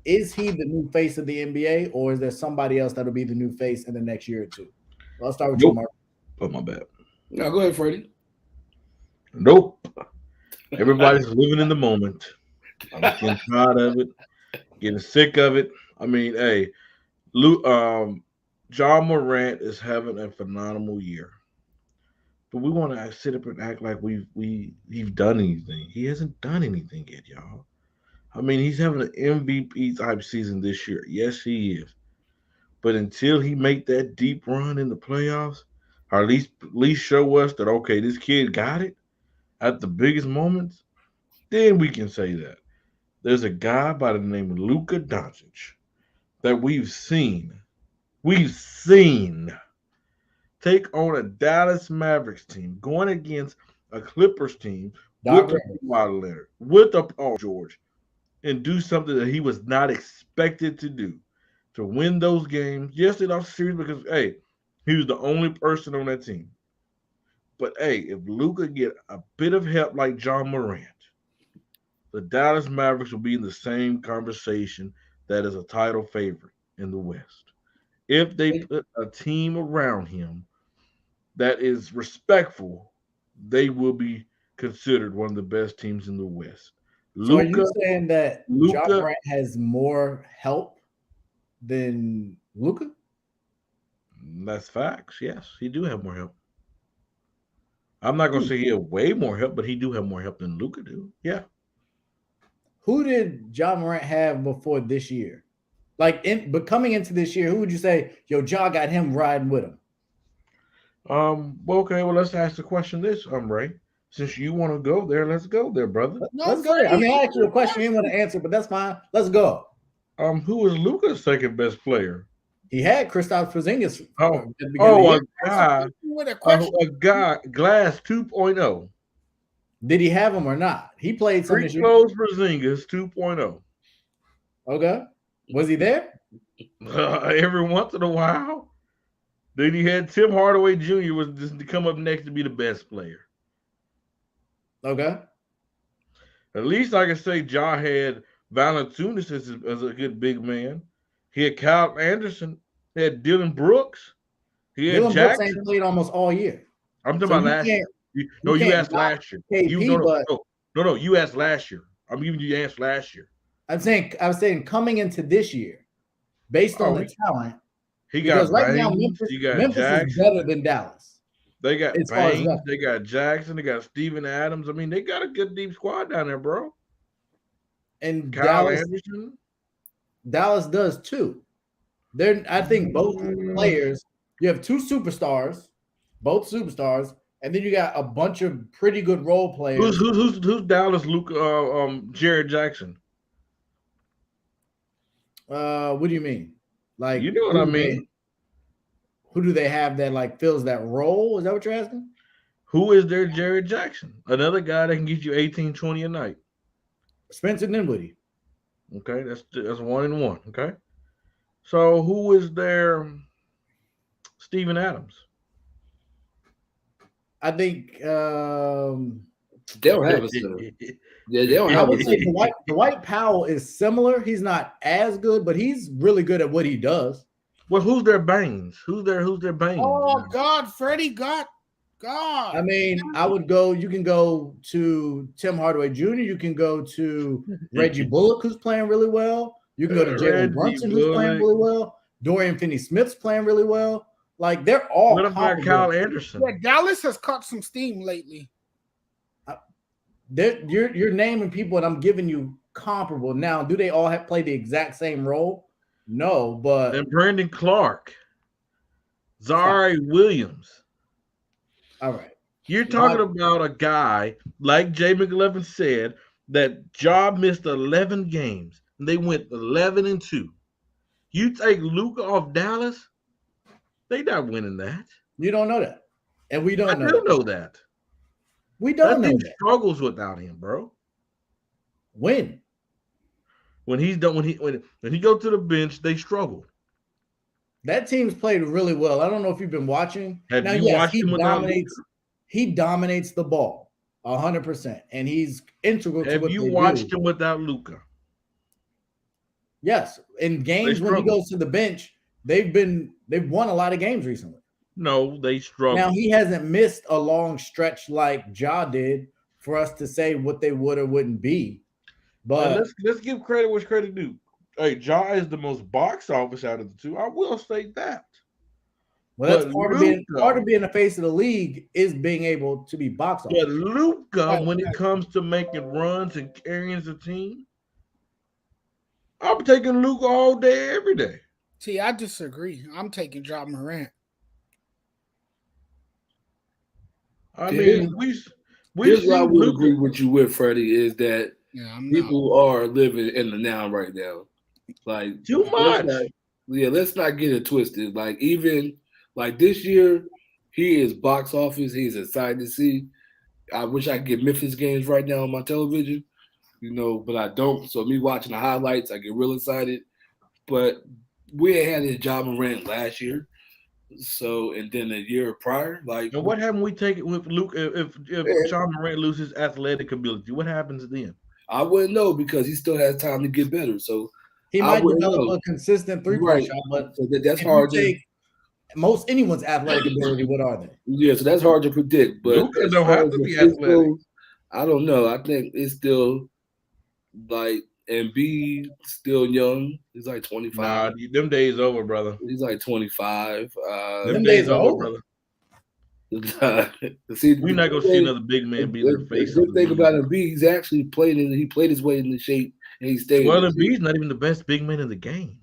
is he the new face of the NBA, or is there somebody else that'll be the new face in the next year or two? Well, I'll start with you, Mark. Oh, my bad. No, go ahead, Freddie. Nope. Everybody's living in the moment. I'm getting tired of it, getting sick of it. I mean, hey, Ja Morant is having a phenomenal year, but we want to sit up and act like we've done anything. He hasn't done anything yet, y'all. I mean, he's having an MVP type season this year. Yes, he is. But until he make that deep run in the playoffs, or at least show us that, okay, this kid got it at the biggest moments, then we can say that. There's a guy by the name of Luka Doncic that we've seen take on a Dallas Mavericks team going against a Clippers team with a Kawhi Leonard, with a Paul George, and do something that he was not expected to do, to win those games. Yes, they lost the series because, hey, he was the only person on that team. But, hey, if Luka get a bit of help like Ja Morant, the Dallas Mavericks will be in the same conversation that is a title favorite in the West. If they put a team around him that is respectful, they will be considered one of the best teams in the West. So are you saying that Ja Morant has more help than Luka? That's facts. Yes, he do have more help. I'm not going to say he had way more help, but he do have more help than Luka do. Yeah. Who did Ja Morant have before this year? But coming into this year, who would you say, Ja got him riding with him? Well, okay. Well, let's ask the question this, Ray. Since you want to go there, let's go there, brother. Let's go there. I mean, I asked you a question you didn't want to answer, but that's fine. Let's go. Who was Luka's second best player? He had Kristaps Porzingis. A guy, Glass 2.0. Did he have him or not? He played some this year. Porzingis 2.0. Okay. Was he there? Every once in a while. Then he had Tim Hardaway Jr. was just to come up next to be the best player. Okay. At least I can say Ja had Valanciunas as a good big man. He had Kyle Anderson. He had Dylan Brooks. He had Dylan Jackson. Brooks ain't played almost all year. I'm talking about last year. You asked last year. No, you asked last year. I'm giving you the answer last year. I was saying coming into this year, based on the talent, he got right now Memphis is better than Dallas. They got Baines, they got Jackson, they got Steven Adams. I mean, they got a good deep squad down there, bro. And Kyle Anderson. Dallas does too. I think both players, you have two superstars, both superstars, and then you got a bunch of pretty good role players. Who's Dallas? Jared Jackson. What do you mean? Like, You know what I mean? Who do they have that like fills that role? Is that what you're asking? Who is their Jared Jackson? Another guy that can get you 18, 20 a night. Spencer Dinwiddie. Okay, that's 1 and 1. Okay, so who is their Steven Adams? I think They don't have a center. Yeah, they don't I have would a say center. Dwight Powell is similar. He's not as good, but he's really good at what he does. Well, who's their Baines? Who's their Baines? Oh God, Freddie got God. I mean, I would go. You can go to Tim Hardaway Jr. You can go to Reggie Bullock, who's playing really well. You can go to Jalen Reggie Brunson, who's playing really well. Dorian Finney-Smith's playing really well. Like they're all. What about comparable. Kyle Anderson? Yeah, Dallas has caught some steam lately. You're naming people, and I'm giving you comparable. Now, do they all have play the exact same role? No, but And Brandon Clark, Zari Williams. all right. You're talking about a guy like Jay McLevin said that Job missed 11 games and they went 11-2. You take Luka off Dallas, they not winning that. You don't know that, and we don't I know. do that. know that. We don't That know team that. struggles without him, bro. When? When he's done, when he go to the bench, they struggle. That team's played really well. I don't know if you've been watching. Have Now, you yes, watched he him without dominates. He dominates the ball 100%, and he's integral to Have what you they watched do. him without Luka? Yes, in games when he struggle. goes to the bench, they've won a lot of games recently. No, they struggle. Now he hasn't missed a long stretch like Ja did for us to say what they would or wouldn't be. But let's give credit what's credit due. Hey, Ja is the most box office out of the two. I will say that. well, that's but part of being the face of the league is being able to be box office. But Luka, when it comes to making runs and carrying the team, I'm taking Luka all day, every day. See, I disagree. I'm taking Ja Morant. I Yeah. mean, we Here's what I seen would Luka. agree with you with, Freddie, is that Yeah, I'm not. people are living in the now right now. Like Too much. let's not get it twisted. Like even like this year, he is box office. He's excited to see. I wish I could get Memphis games right now on my television, but I don't. So me watching the highlights, I get real excited. But we ain't had his Ja Morant last year. So and then the year prior, like And what happens we take it with Luke if Ja Morant loses athletic ability? What happens then? I wouldn't know because he still has time to get better. So He I might wouldn't develop know. a consistent three-point Right. shot, but So that's if hard you to take most anyone's athletic ability, what are they? yeah. So that's hard to predict. But Luka as don't far have as to the be physical, athletic. I don't know. I think it's still like Embiid still young. He's like 25. Nah, them days over, brother. He's like 25. Them days are over. brother. See, We're not gonna see another big man be their The face. good thing about Embiid, he's actually played his way into shape and he stayed. Well, in shape. Embiid's not even the best big man in the game.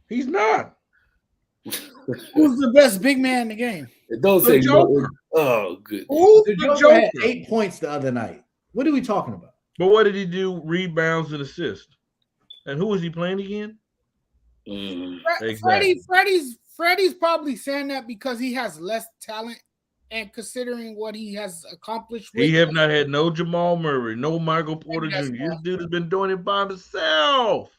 He's not. Who's the best big man in the game? Don't The say Joker. no. Oh, good. Who the The Joker had Joker. 8 points the other night? What are we talking about? But what did he do? Rebounds and assists. And who was he playing again? Mm. Exactly. Freddie's probably saying that because he has less talent, and considering what he has accomplished. He have not had no Jamal Murray, no Michael Porter That's Jr. This dude has been doing it by himself.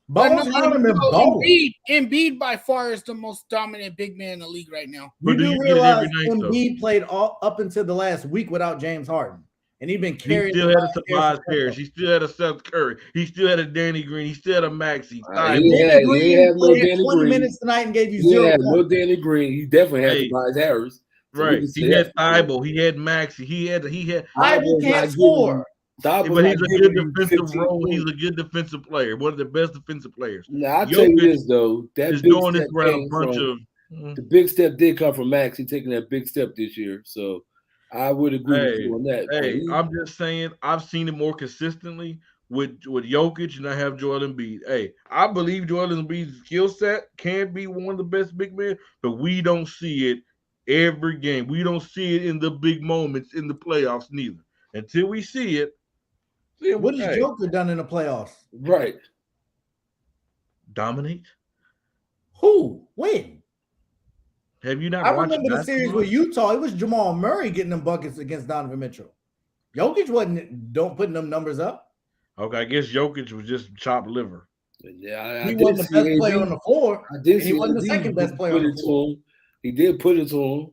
Bones Hyman been bumbling. Embiid by far is the most dominant big man in the league right now. But You do do you get it realize every night, though? Embiid played all up until the last week without James Harden, and he's been He carrying. still had a Tobias Harris. He still had a Seth Curry. He still had a Danny Green. He still had a Maxey. He Danny Green had no played Danny 20 Green. minutes tonight and gave you He 0 had no points. Danny Green. He definitely had Hey. Tobias Harris. So we Right. can say He had that. Thibault. He had Maxey. He had. Bible can't score. But he's a good defensive role. He's a good defensive player. One of the best defensive players. Now I tell you this though, that He's big doing this step around a came bunch from- of. the big step did come from Max. He's taking that big step this year, so I would agree with Hey, you on that. hey, I'm just saying I've seen it more consistently with Jokic, and I have Joel Embiid. Hey, I believe Joel Embiid's skill set can be one of the best big men, but we don't see it every game. We don't see it in the big moments in the playoffs neither. Until we see it, then What has hey, Joker done in the playoffs? Right. dominate. Who? When? Have you not I watched remember the series basketball? with Utah. It was Jamal Murray getting them buckets against Donovan Mitchell. Jokic wasn't putting them numbers up. Okay, I guess Jokic was just chopped liver. Yeah, He wasn't the best player on the floor. I did and he see wasn't the AD second best player put on it the to floor. him. He did put it to him.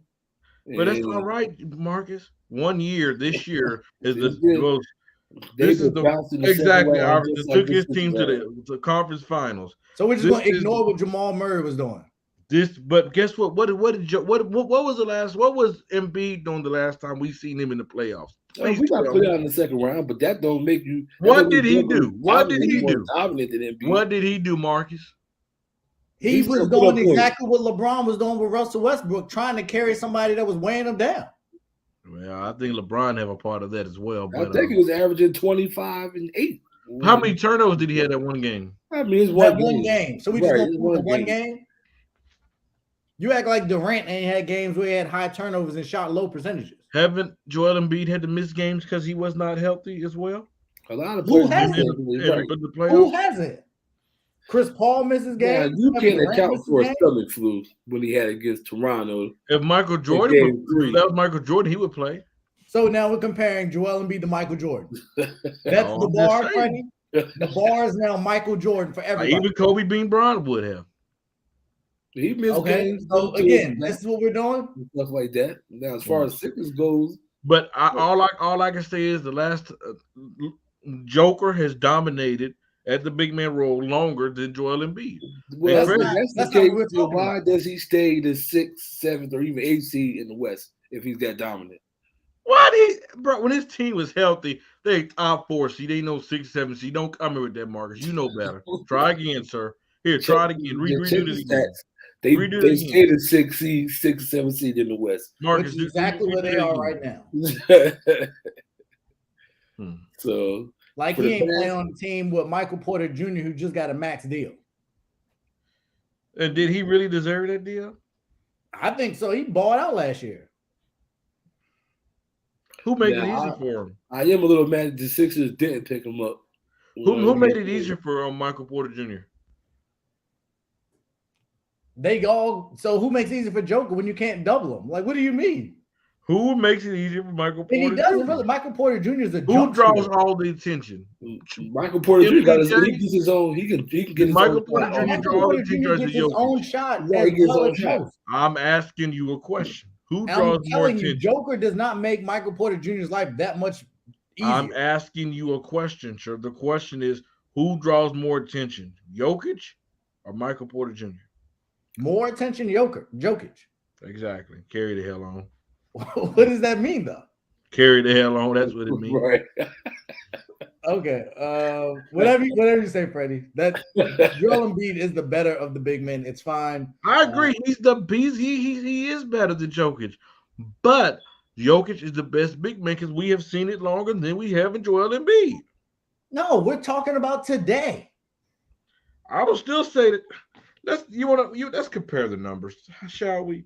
But that's And all right, Marcus. 1 year, this year is It's the been- most. They This is been the bouncing the second exactly. round, Our just took like his this team to round. the conference finals. So we're just This going to is- ignore what Jamal Murray was doing. But guess what? What was the last? What was Embiid doing the last time we seen him in the playoffs? Please We got tell put me. out in the second round, but that don't make you. that What don't did make he Joker do? What did he more do? Dominant than Embiid. What did he do, Marcus? He He was still put up doing points. exactly what LeBron was doing with Russell Westbrook, trying to carry somebody that was weighing him down. Well, I think LeBron have a part of that as well. I But think he was averaging 25 and 8. how many turnovers did he have that one game? I mean, it's That one one game. game. So we Right, just going it's to prove the one one game. game? You act like Durant ain't had games where he had high turnovers and shot low percentages. Haven't Joel Embiid had to miss games because he was not healthy as well? A lot of Who players has do it? that. Right. The Who playoffs? hasn't? Chris Paul misses Now, games. you Kevin can't Durant account misses for a games. stomach flu when he had against Toronto. If Michael Jordan, game three. if that was Michael Jordan, he would play. So now we're comparing Joel Embiid to Michael Jordan. That's No, the I'm just bar, saying. Freddie. The bar is now Michael Jordan for everybody. Even Kobe Bean Bryant would have. He missed Okay, games. so too, again, and this is what we're doing. stuff like that. Now, as far as sickness goes, But all I can say is the last Joker has dominated at the big man role longer than Joel Embiid. well, That's that's not the case. what we're So talking why about. does he stay the 6th, 7th, or even 8th seed in the West if he's that dominant? Bro, when his team was healthy, they top 4 seed. They know 6, 7 seed. Don't come in with that, Marcus. You know better. Try again, sir. Here, try it again. Check Redo the it again. stats. They Redo it stay again. the 6th seed, 6th, 7th seed in the West. Marcus, Which is exactly where they are right now. So Like For he the ain't past- playing on the team with Michael Porter Jr., who just got a max deal. And did he really deserve that deal? I think so. He balled out last year. Who made Yeah, it easy for him? I am a little mad that the Sixers didn't pick him up. Who made it easier for Michael Porter Jr.? They all so who makes it easy for Joker when you can't double him? Like, what do you mean? Who makes it easier for Michael And he Porter doesn't Jr.? really. Michael Porter Jr. is a Who jump draws shooter. all the attention? Michael Porter Jr. got his, MPJ? he gets his own. He can get his Michael own Porter shot. Jr. Michael draw all Porter the Jr. attention gets to his Jokic. own shot Yeah, as he gets well his as own shot. most. I'm asking you a question. Who I'm draws more telling you, attention? Joker does not make Michael Porter Jr.'s life that much easier. I'm asking you a question, sir. The question is, who draws more attention, Jokic or Michael Porter Jr.? More attention, Jokic. Exactly. Carry the hell on. What does that mean, though? Carry the hell on. That's what it means. Right. Okay. Whatever you say, Freddie. That Joel Embiid is the better of the big men. It's fine. I agree. He is better than Jokic, but Jokic is the best big man because we have seen it longer than we have in Joel Embiid. No, we're talking about today. I will still say that. Let's compare the numbers, shall we?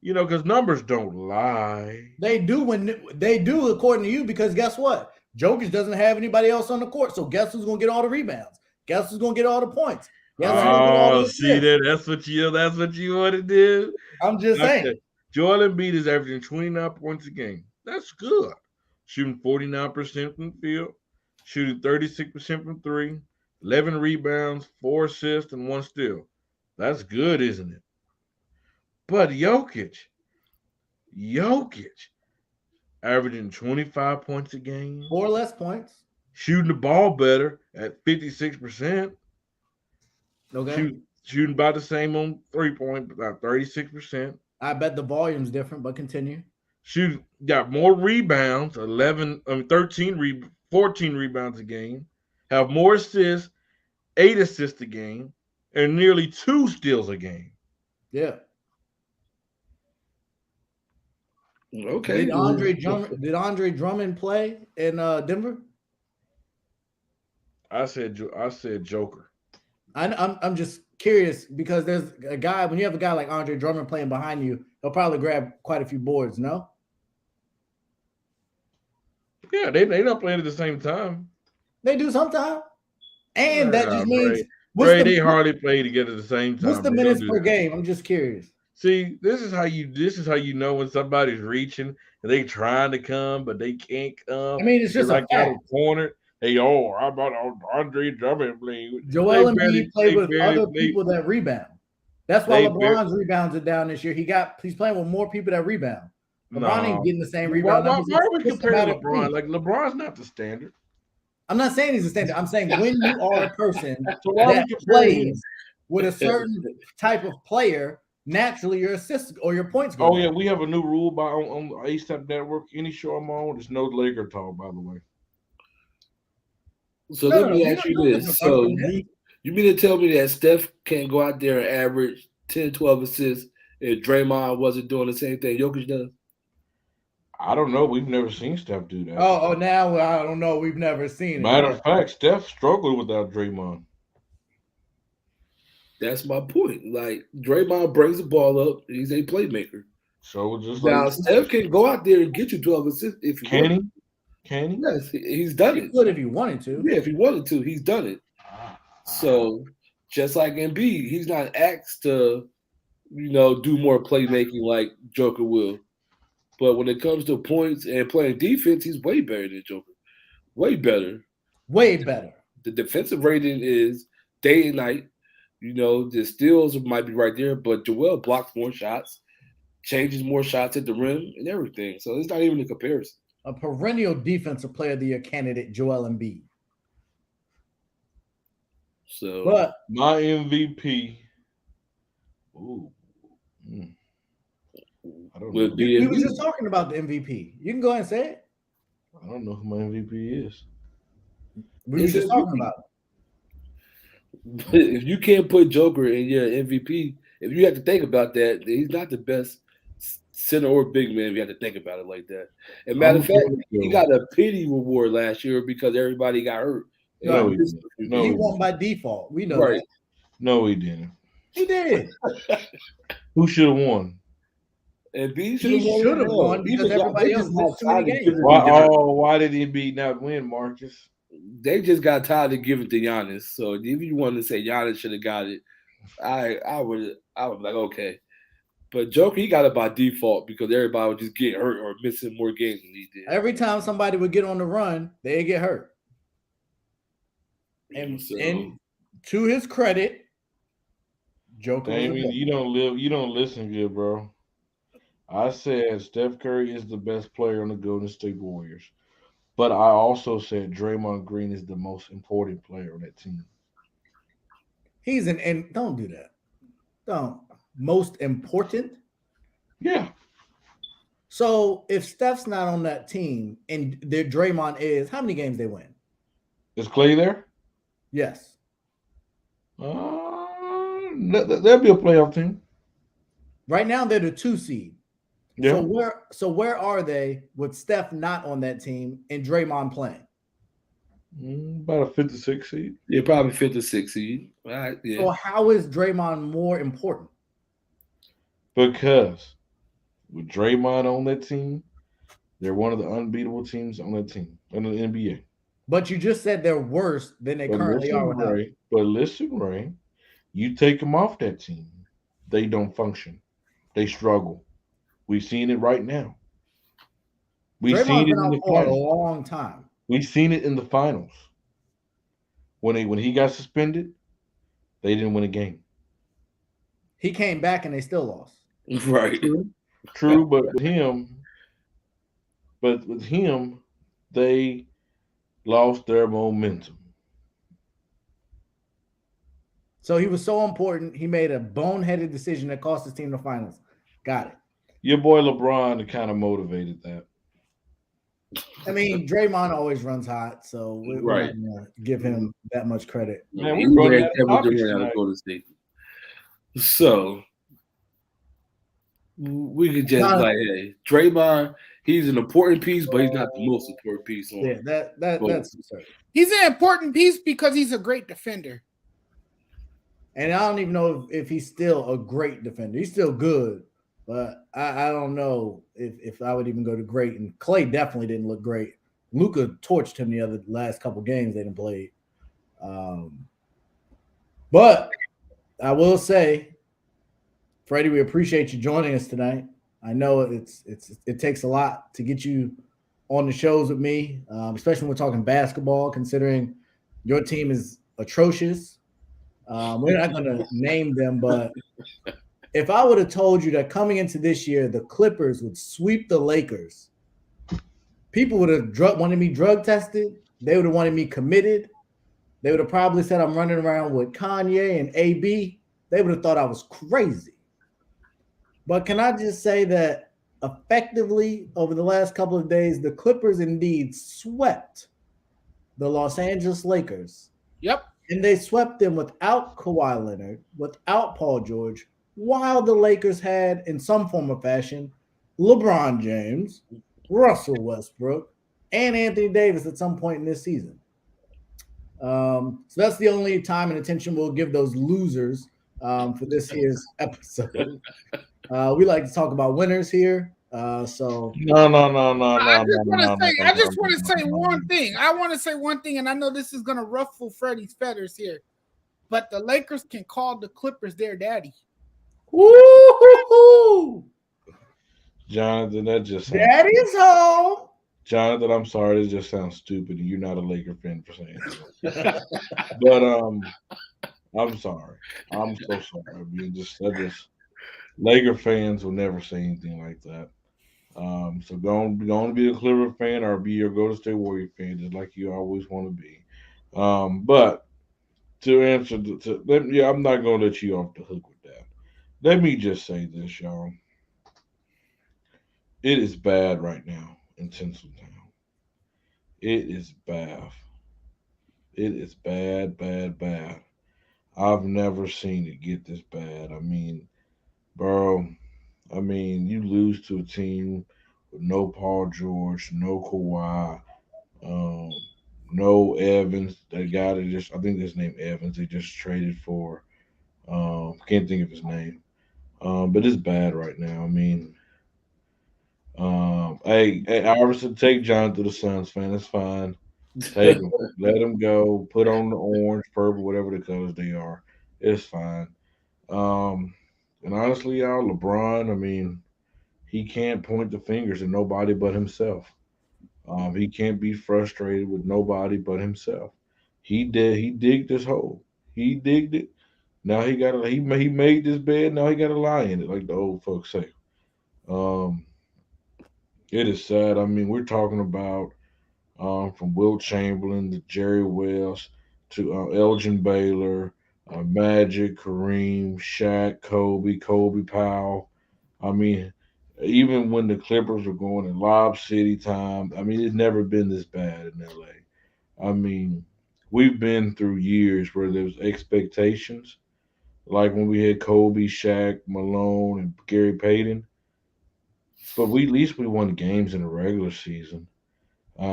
Because numbers don't lie. They do according to you, because guess what? Jokic doesn't have anybody else on the court. So guess who's gonna get all the rebounds? Guess who's gonna get all the points? Guess who's gonna get all the See assists? that? That's what you want to do. I'm just saying. Okay. Joel Embiid is averaging 29 points a game. That's good. Shooting 49% from the field, shooting 36% from 3, 11 rebounds, 4 assists, and 1 steal. That's good, isn't it? But Jokic, averaging 25 points a game, 4 less points. shooting the ball better at 56%, Okay. shooting about the same on 3-point, about 36%. I bet the volume's different, but continue. Got more rebounds, 14 rebounds a game, have more assists, 8 assists a game, and nearly 2 steals a game. Yeah. Okay. Did Andre Drummond play in Denver? I said Joker. I'm just curious because there's a guy, when you have a guy like Andre Drummond playing behind you, he'll probably grab quite a few boards. No, Yeah, they not playing at the same time. they do sometimes, and that just means Ray, they hardly play together at the same time. what's the minutes per game? I'm just curious. See, this is how you know when somebody's reaching and they trying to come, but they can't come. I mean, it's just like a out fact. of corner. Hey, how about Andre Drummond playing? Joel Embiid played with other people that rebound. That's why LeBron's rebounds are down this year. He's playing with more people that rebound. LeBron ain't getting the same rebound. Why are we comparing LeBron? Like LeBron's not the standard. I'm not saying he's the standard. I'm saying when you are a person that plays with a certain type of player, naturally your assists or your points go down. Oh yeah, we have a new rule on the ASAP Network. Any show I'm on, there's no Laker talk, by the way. So let me ask you this. So you mean to tell me that Steph can't go out there and average 10, 12 assists if Draymond wasn't doing the same thing Jokic does? I don't know. We've never seen Steph do that. Oh, now I don't know. We've never seen it. Matter of fact, Steph struggled without Draymond. That's my point. Like Draymond brings the ball up. He's a playmaker. So just now Steph can go out there and get you 12 assists if he can. Can he? Yes, he's done it. He could if he wanted to. Yeah, if he wanted to, he's done it. So just like Embiid, he's not asked to, do more playmaking like Joker will. But when it comes to points and playing defense, he's way better than Joker. Way better. Way better. The defensive rating is day and night. The steals might be right there, but Joel blocks more shots, changes more shots at the rim, and everything. So it's not even a comparison. A perennial defensive player of the year candidate, Joel Embiid. So, but my MVP. Ooh. I don't know. We were just talking about the MVP. You can go ahead and say it. I don't know who my MVP is. We were just talking about it. But if you can't put Joker in your MVP, if you have to think about that, he's not the best center or big man if you have to think about it like that. And matter of fact, he got a pity reward last year because everybody got hurt. No, he didn't. He won by default. We know that. No, he didn't. He did. Who should have won? And he should have won because everybody else missed too many games. Why did Embiid not win, Marcus? They just got tired of giving it to Giannis. So if you wanted to say Giannis should have got it, I would be like, okay. But Joker, he got it by default because everybody would just get hurt or missing more games than he did. Every time somebody would get on the run, they'd get hurt. And to his credit, Joker. You don't listen good, bro. I said Steph Curry is the best player on the Golden State Warriors. But I also said Draymond Green is the most important player on that team. And don't do that. Don't. Most important? Yeah. So if Steph's not on that team and their Draymond is, how many games they win? Is Clay there? Yes. There'll be a playoff team. Right now they're the 2 seed. Yeah. So where are they with Steph not on that team and Draymond playing? About a 56 seed. Yeah, probably 56 seed. Right. Yeah. So how is Draymond more important? Because with Draymond on that team, they're one of the unbeatable teams on that team in the NBA. But you just said they're worse than they currently are. But listen, Ray, you take them off that team, they don't function. They struggle. We've seen it right now. We've seen it in the for a long time. We've seen it in the finals. When he got suspended, they didn't win a game. He came back and they still lost. Right. True, but with him, they lost their momentum. So he was so important, he made a boneheaded decision that cost his team the finals. Got it. Your boy LeBron kind of motivated that. I mean, Draymond always runs hot, so we're not gonna give him that much credit. Man, we brought that Golden State. So we could just hey, Draymond, he's an important piece, but he's not the most important piece. That's absurd. He's an important piece because he's a great defender. And I don't even know if he's still a great defender. He's still good, but I don't know if I would even go to great. And Clay definitely didn't look great. Luka torched him the last couple games they didn't play. But I will say, Freddie, we appreciate you joining us tonight. I know it takes a lot to get you on the shows with me, especially when we're talking basketball. Considering your team is atrocious, we're not going to name them, but if I would have told you that coming into this year, the Clippers would sweep the Lakers, people would have wanted me drug tested. They would have wanted me committed. They would have probably said I'm running around with Kanye and AB. They would have thought I was crazy. But can I just say that effectively over the last couple of days, the Clippers indeed swept the Los Angeles Lakers. Yep. And they swept them without Kawhi Leonard, without Paul George, while the Lakers had, in some form or fashion, LeBron James, Russell Westbrook, and Anthony Davis at some point in this season. So that's the only time and attention we'll give those losers for this year's episode. We like to talk about winners here. So No. I just want to say one thing. I want to say one thing, and I know this is going to ruffle Freddie's feathers here, but the Lakers can call the Clippers their daddy. woo-hoo-hoo! Jonathan, that just sounds Daddy's home. Jonathan, I'm sorry, it just sounds stupid, and you're not a Laker fan for saying that. But I'm sorry. I'm so sorry. I mean, Laker fans will never say anything like that. So going to be a Clipper fan or be a Golden State Warrior fan, just like you always want to be. But to answer, I'm not going to let you off the hook with that. Let me just say this, y'all. It is bad right now in Tinseltown. It is bad. It is bad, bad, bad. I've never seen it get this bad. I mean, bro, you lose to a team with no Paul George, no Kawhi, um, no Evans. That guy that I think his name Evans, they just traded for. Can't think of his name. But it's bad right now. I mean, hey, Iverson, take John to the Suns, fan. That's fine. Take him, let him go. Put on the orange, purple, whatever the colors they are. It's fine. Um, and honestly, y'all, LeBron, he can't point the fingers at nobody but himself. He can't be frustrated with nobody but himself. He did. He digged this hole. He digged it. Now he made this bed. Now he got to lie in it, like the old folks say. Um, it is sad. We're talking about from Will Chamberlain to Jerry Wells to Elgin Baylor, Magic, Kareem, Shaq, Kobe Powell. I mean, even when the Clippers were going in Lob City time, it's never been this bad in LA. We've been through years where there was expectations, like when we had Kobe, Shaq, Malone, and Gary Payton. But at least we won games in the regular season. I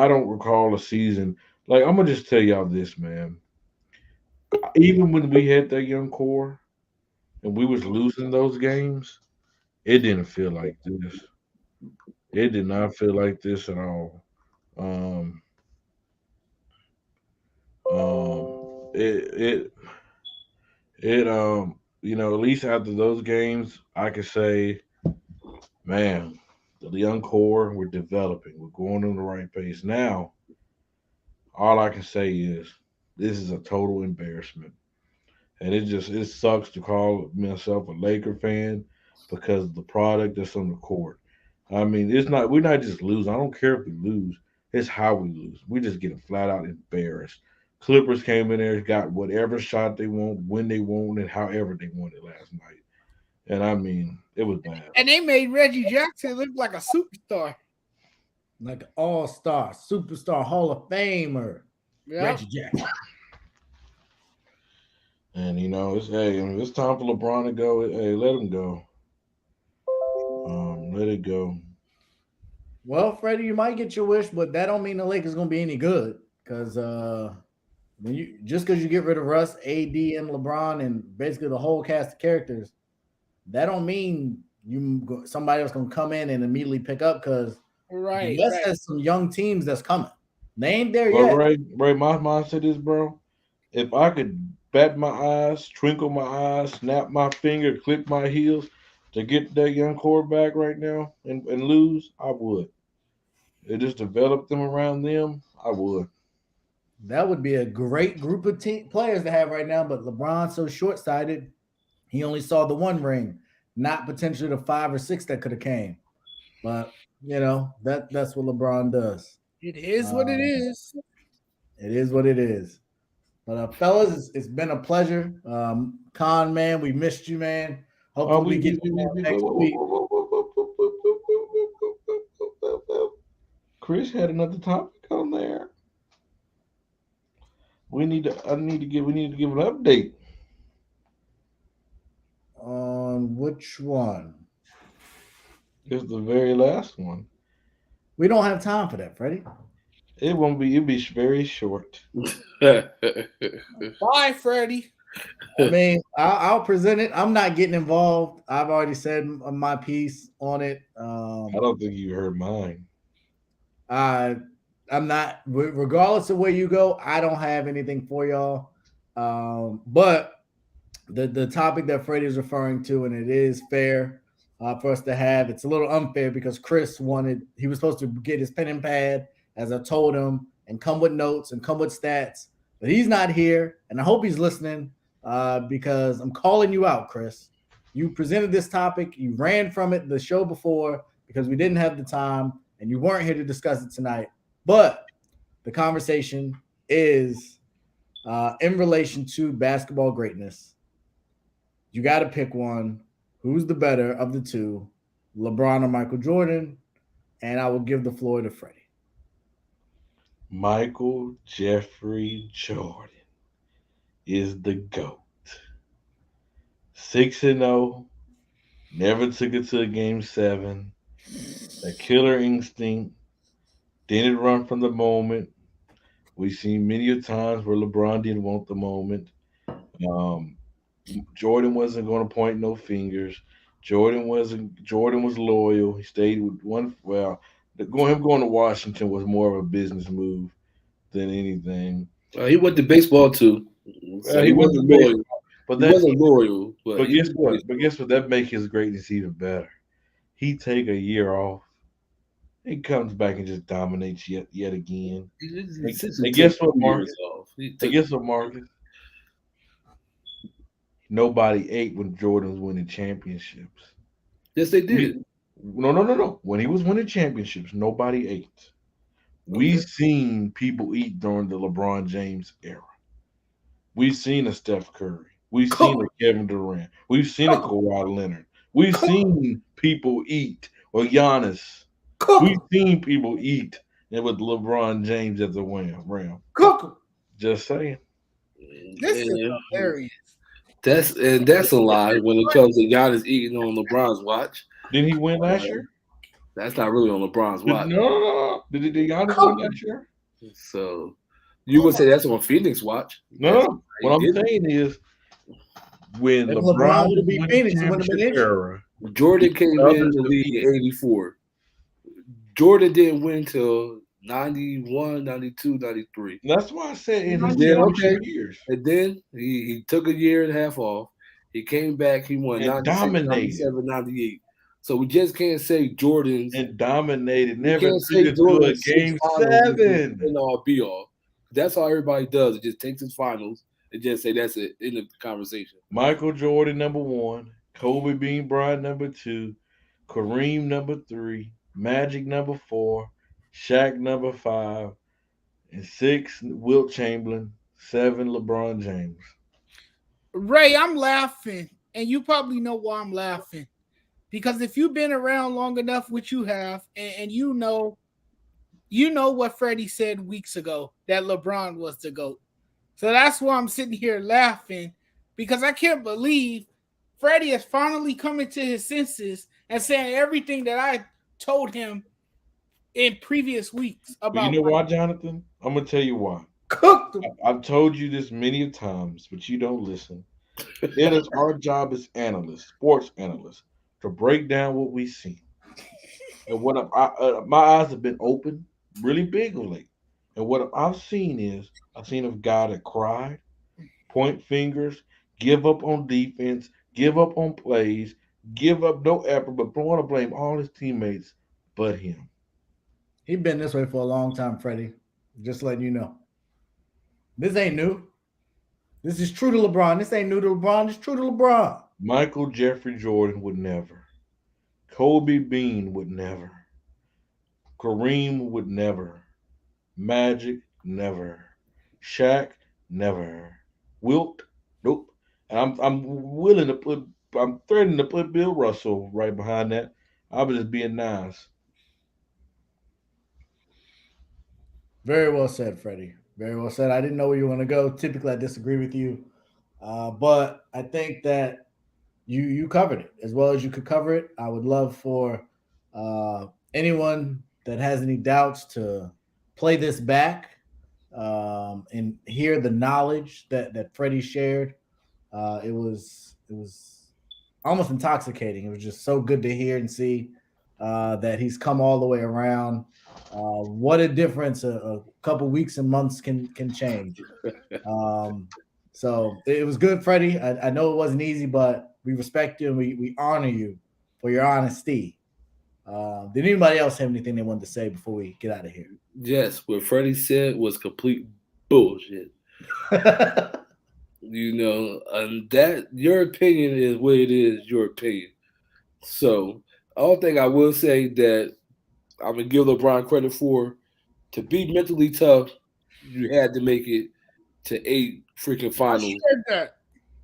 don't recall a season like I'm gonna just tell y'all this, man. Even when we had that young core and we was losing those games, it didn't feel like this. It did not feel like this at all. Um, it at least after those games, I could say, man, the young core we're developing, we're going on the right pace now. All I can say is this is a total embarrassment. And it sucks to call myself a Laker fan because of the product that's on the court. It's not we're not just losing. I don't care if we lose. It's how we lose. We just getting flat out embarrassed. Clippers came in there, got whatever shot they want, when they want, and however they wanted last night. And it was bad. And they made Reggie Jackson look like a superstar. Like an all-star, superstar, Hall of Famer. Yeah. Reggie Jackson. And it's time for LeBron to go. Hey, let him go. Let it go. Well, Freddie, you might get your wish, but that don't mean the Lakers gonna be any good. Because because you get rid of Russ, AD, and LeBron, and basically the whole cast of characters, that don't mean somebody else gonna come in and immediately pick up because the West has some young teams that's coming. They ain't there yet. Ray, my mindset is, bro, if I could bat my eyes, twinkle my eyes, snap my finger, click my heels to get that young quarterback right now and lose, I would. It just develop them around them, I would. That would be a great group of players to have right now, but LeBron's so short-sighted, he only saw the one ring, not potentially the 5 or 6 that could have came. But that's what LeBron does. It is what it is. It is what it is. But fellas, it's been a pleasure. Con, man, we missed you, man. Hopefully we get you next week. Chris had another topic on there. We need to give an update. On which one? It's the very last one. We don't have time for that, Freddie. It won't be. It'll be very short. Bye, Freddie. I mean, I'll present it. I'm not getting involved. I've already said my piece on it. I don't think you heard mine. I'm not. Regardless of where you go, I don't have anything for y'all. But the topic that Freddie is referring to, and it is fair for us to have. It's a little unfair because Chris he was supposed to get his pen and pad, as I told him, and come with notes and come with stats. But he's not here, and I hope he's listening because I'm calling you out, Chris. You presented this topic. You ran from it the show before because we didn't have the time, and you weren't here to discuss it tonight. But the conversation is in relation to basketball greatness. You got to pick one. Who's the better of the two, LeBron or Michael Jordan? And I will give the floor to Freddie. Michael Jeffrey Jordan is the GOAT. 6-0, never took it to a game 7. A killer instinct, didn't run from the moment. We've seen many a times where LeBron didn't want the moment. Jordan wasn't going to point no fingers. Jordan was loyal. He stayed with one. Well, him going to Washington was more of a business move than anything. He went to baseball too. So he wasn't loyal. But he wasn't loyal. But guess what? That makes his greatness even better. He take a year off. He comes back and just dominates yet again. And guess what, Marcus? Nobody ate when Jordan was winning championships. Yes, they did. No. When he was winning championships, nobody ate. We've seen people eat during the LeBron James era. We've seen a Steph Curry. We've seen a Kevin Durant. We've seen a Kawhi Leonard. We've seen people eat, or Giannis. We've seen people eat and with LeBron James at the rim. Just saying. This is hilarious. That's a lie when it comes to Giannis eating on LeBron's watch. Didn't he win last year? That's not really on LeBron's watch. No. Did Giannis win last year? So you would say that's on Phoenix watch. No. What I'm saying is when LeBron would be Phoenix, it wouldn't have been era. Jordan came in the league in 84. Jordan didn't win till 91, 92, 93. That's why I said in his years. And then he took a year and a half off. He came back. He won 96, 97, 98. So we just can't say Jordan's and dominated. Never took it to a game 7. And all be all. That's how everybody does. It just takes his finals and just say that's it in the conversation. Michael Jordan number 1, Kobe Bean Bryant number 2, Kareem number 3, Magic number 4, Shaq number 5, and 6 Wilt Chamberlain, 7 LeBron James. Ray, I'm laughing, and you probably know why I'm laughing. Because if you've been around long enough, which you have, and you know what Freddie said weeks ago, that LeBron was the GOAT. So that's why I'm sitting here laughing, because I can't believe Freddie is finally coming to his senses and saying everything that I told him in previous weeks about. You know why, Jonathan? I'm gonna tell you why. I've told you this many times, but you don't listen. It is our job as analysts, sports analysts, to break down what we see. And my eyes have been open really big of late. And what I've seen is I've seen a guy that cried, point fingers, give up on defense, give up on plays, give up no effort, but want to blame all his teammates but him. He's been this way for a long time, Freddie. Just letting you know. This ain't new. This is true to LeBron. This ain't new to LeBron. It's true to LeBron. Michael Jeffrey Jordan would never. Kobe Bean would never. Kareem would never. Magic, never. Shaq, never. Wilt, nope. And I'm threatening to put Bill Russell right behind that. I was just being nice. Very well said, Freddie. Very well said. I didn't know where you were going to go. Typically, I disagree with you, but I think that you covered it as well as you could cover it. I would love for anyone that has any doubts to play this back and hear the knowledge that Freddie shared. It was almost intoxicating. It was just so good to hear and see that he's come all the way around. What a difference a couple weeks and months can change. So it was good, Freddie. I know it wasn't easy, but we respect you and we honor you for your honesty. Did anybody else have anything they wanted to say before we get out of here? Yes, what Freddie said was complete bullshit. That your opinion is what it is, your opinion. So I don't think I will say that I'm gonna give LeBron credit for to be mentally tough. You had to make it to 8 freaking finals.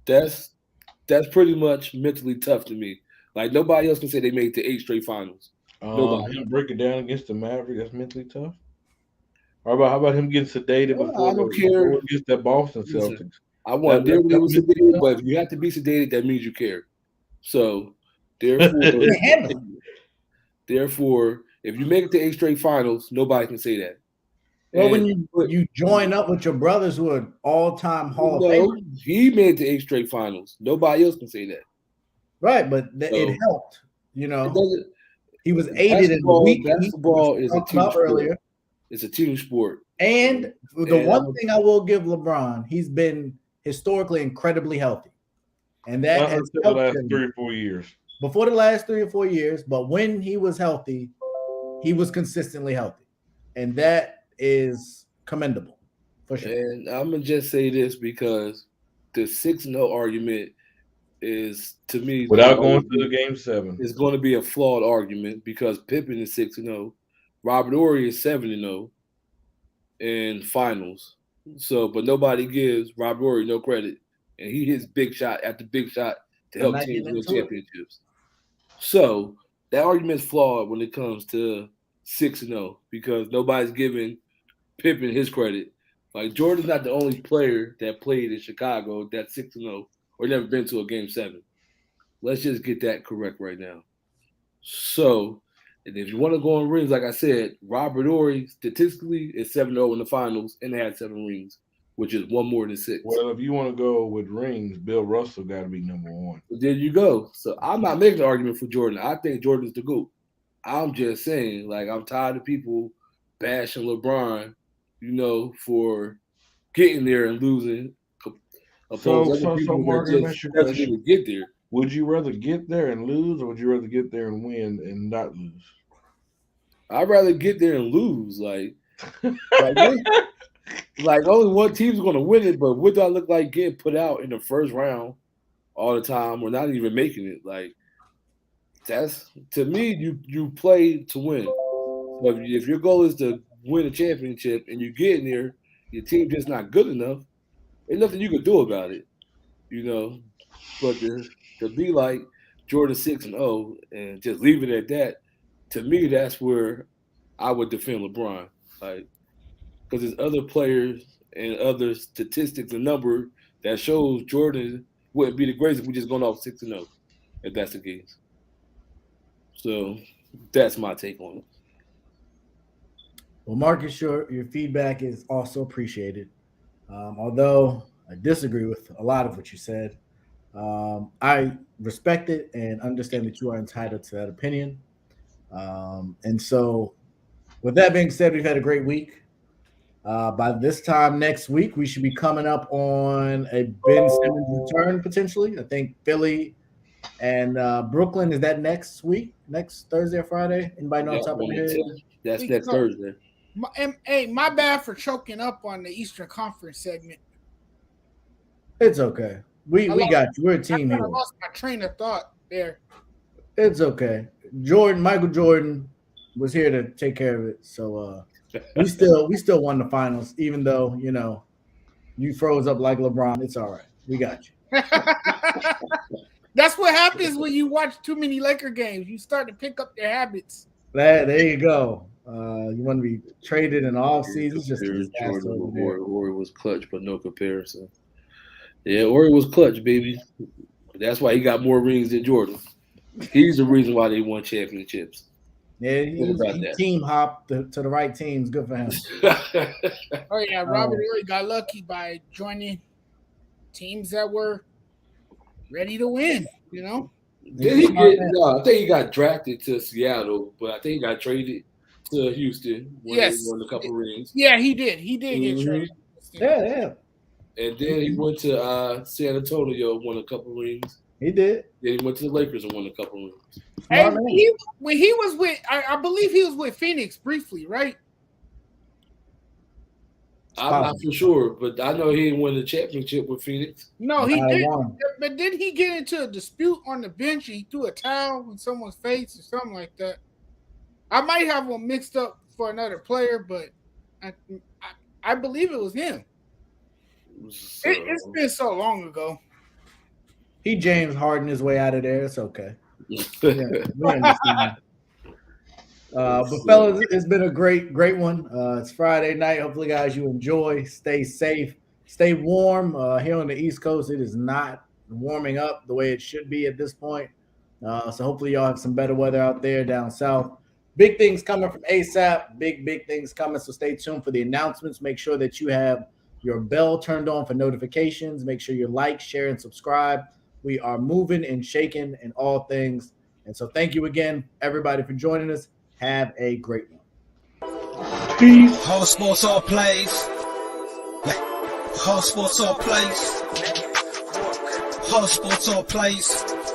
That's pretty much mentally tough to me. Like nobody else can say they made it to 8 straight finals. Nobody. Him breaking down against the Mavericks, that's mentally tough. How about him getting sedated before I don't care against that Boston Celtics? I want to be sedated, but if you have to be sedated, that means you care. So therefore, if you make it to 8 straight finals, nobody can say that. Well, when you join up with your brothers who are all-time Hall of Famers, he made it to 8 straight finals. Nobody else can say that. Right, but it helped. He was aided in the week. Basketball is a team sport. Earlier. It's a team sport. And the one thing I will give LeBron, he's been historically incredibly healthy. And that has helped the last 3 or 4 years. Before the last 3 or 4 years, but when he was healthy, he was consistently healthy. And that is commendable for sure. And I'm going to just say this because the 6-0 argument is, to me, without going to the game 7, it's going to be a flawed argument because Pippen is 6-0, Robert Horry is 7-0 in finals. So, but nobody gives Robert Horry no credit, and he hits big shot after big shot to help teams win championships. So that argument's flawed when it comes to 6-0 because nobody's giving Pippen his credit. Like Jordan's not the only player that played in Chicago that's 6-0 or never been to a game 7. Let's just get that correct right now. So, and if you want to go on rings, like I said, Robert Horry statistically is 7-0 in the finals, and they had 7 rings, which is 1 more than 6. Well, if you want to go with rings, Bill Russell got to be number 1. But there you go. So I'm not making an argument for Jordan. I think Jordan's the GOAT. I'm just saying, like, I'm tired of people bashing LeBron, for getting there and losing. So Mark, that get there. Would you rather get there and lose, or would you rather get there and win and not lose? I'd rather get there and lose. Like only one team's going to win it, but what do I look like getting put out in the first round all the time or not even making it? Like, that's, to me, you play to win. So if your goal is to win a championship and you get in there, your team just not good enough, there's nothing you can do about it, But to be like Jordan 6-0 and just leave it at that, to me, that's where I would defend LeBron. Like, because there's other players and other statistics and number that shows Jordan wouldn't be the greatest if we just going off 6-0, if that's the case. So that's my take on it. Well, Marcus, your feedback is also appreciated. Although I disagree with a lot of what you said, I respect it and understand that you are entitled to that opinion. And so, with that being said, we've had a great week. By this time next week, we should be coming up on a Ben Simmons return potentially. I think Philly and Brooklyn, is that next week, next Thursday or Friday? Anybody know Yeah, off the top of their head? that's next Thursday. Hey, my bad for choking up on the Eastern Conference segment. It's okay. We got you. We're a team I here. lost my train of thought there. It's okay. Michael Jordan was here to take care of it. So we still won the finals, even though you froze up like LeBron. It's all right. We got you. That's what happens when you watch too many Laker games. You start to pick up their habits. There you go. You want to be traded in all seasons. Just a disaster over there. Horry was clutch, but no comparison. Yeah, Horry was clutch, baby. That's why he got more rings than Jordan. He's the reason why they won championships. Yeah, he team hopped to the right teams. Good for him. Oh yeah, Robert Horry got lucky by joining teams that were ready to win. I think he got drafted to Seattle, but I think he got traded to Houston when he won a couple rings. Yeah, he did. He did get traded. Yeah. And then he went to San Antonio, won a couple rings. He did. Then he went to the Lakers and won a couple rings. And when he was with, I believe he was with Phoenix briefly, right? I'm not for sure, but I know he didn't win the championship with Phoenix. No, he didn't. But didn't he get into a dispute on the bench? He threw a towel in someone's face or something like that. I might have one mixed up for another player, but I believe it was him. It's been so long ago. He James Harden his way out of there. It's okay. Yeah, we understand. But fellas, it's been a great one. It's Friday night. Hopefully, guys, you enjoy. Stay safe. Stay warm. Here on the East Coast, it is not warming up the way it should be at this point. So hopefully, y'all have some better weather out there down south. Big things coming from ASAP. Big things coming. So stay tuned for the announcements. Make sure that you have your bell turned on for notifications. Make sure you like, share, and subscribe. We are moving and shaking in all things. And so thank you again, everybody, for joining us. Have a great one. Peace. Whole sports all plays. Yeah. Whole sports all plays. Whole sports all plays.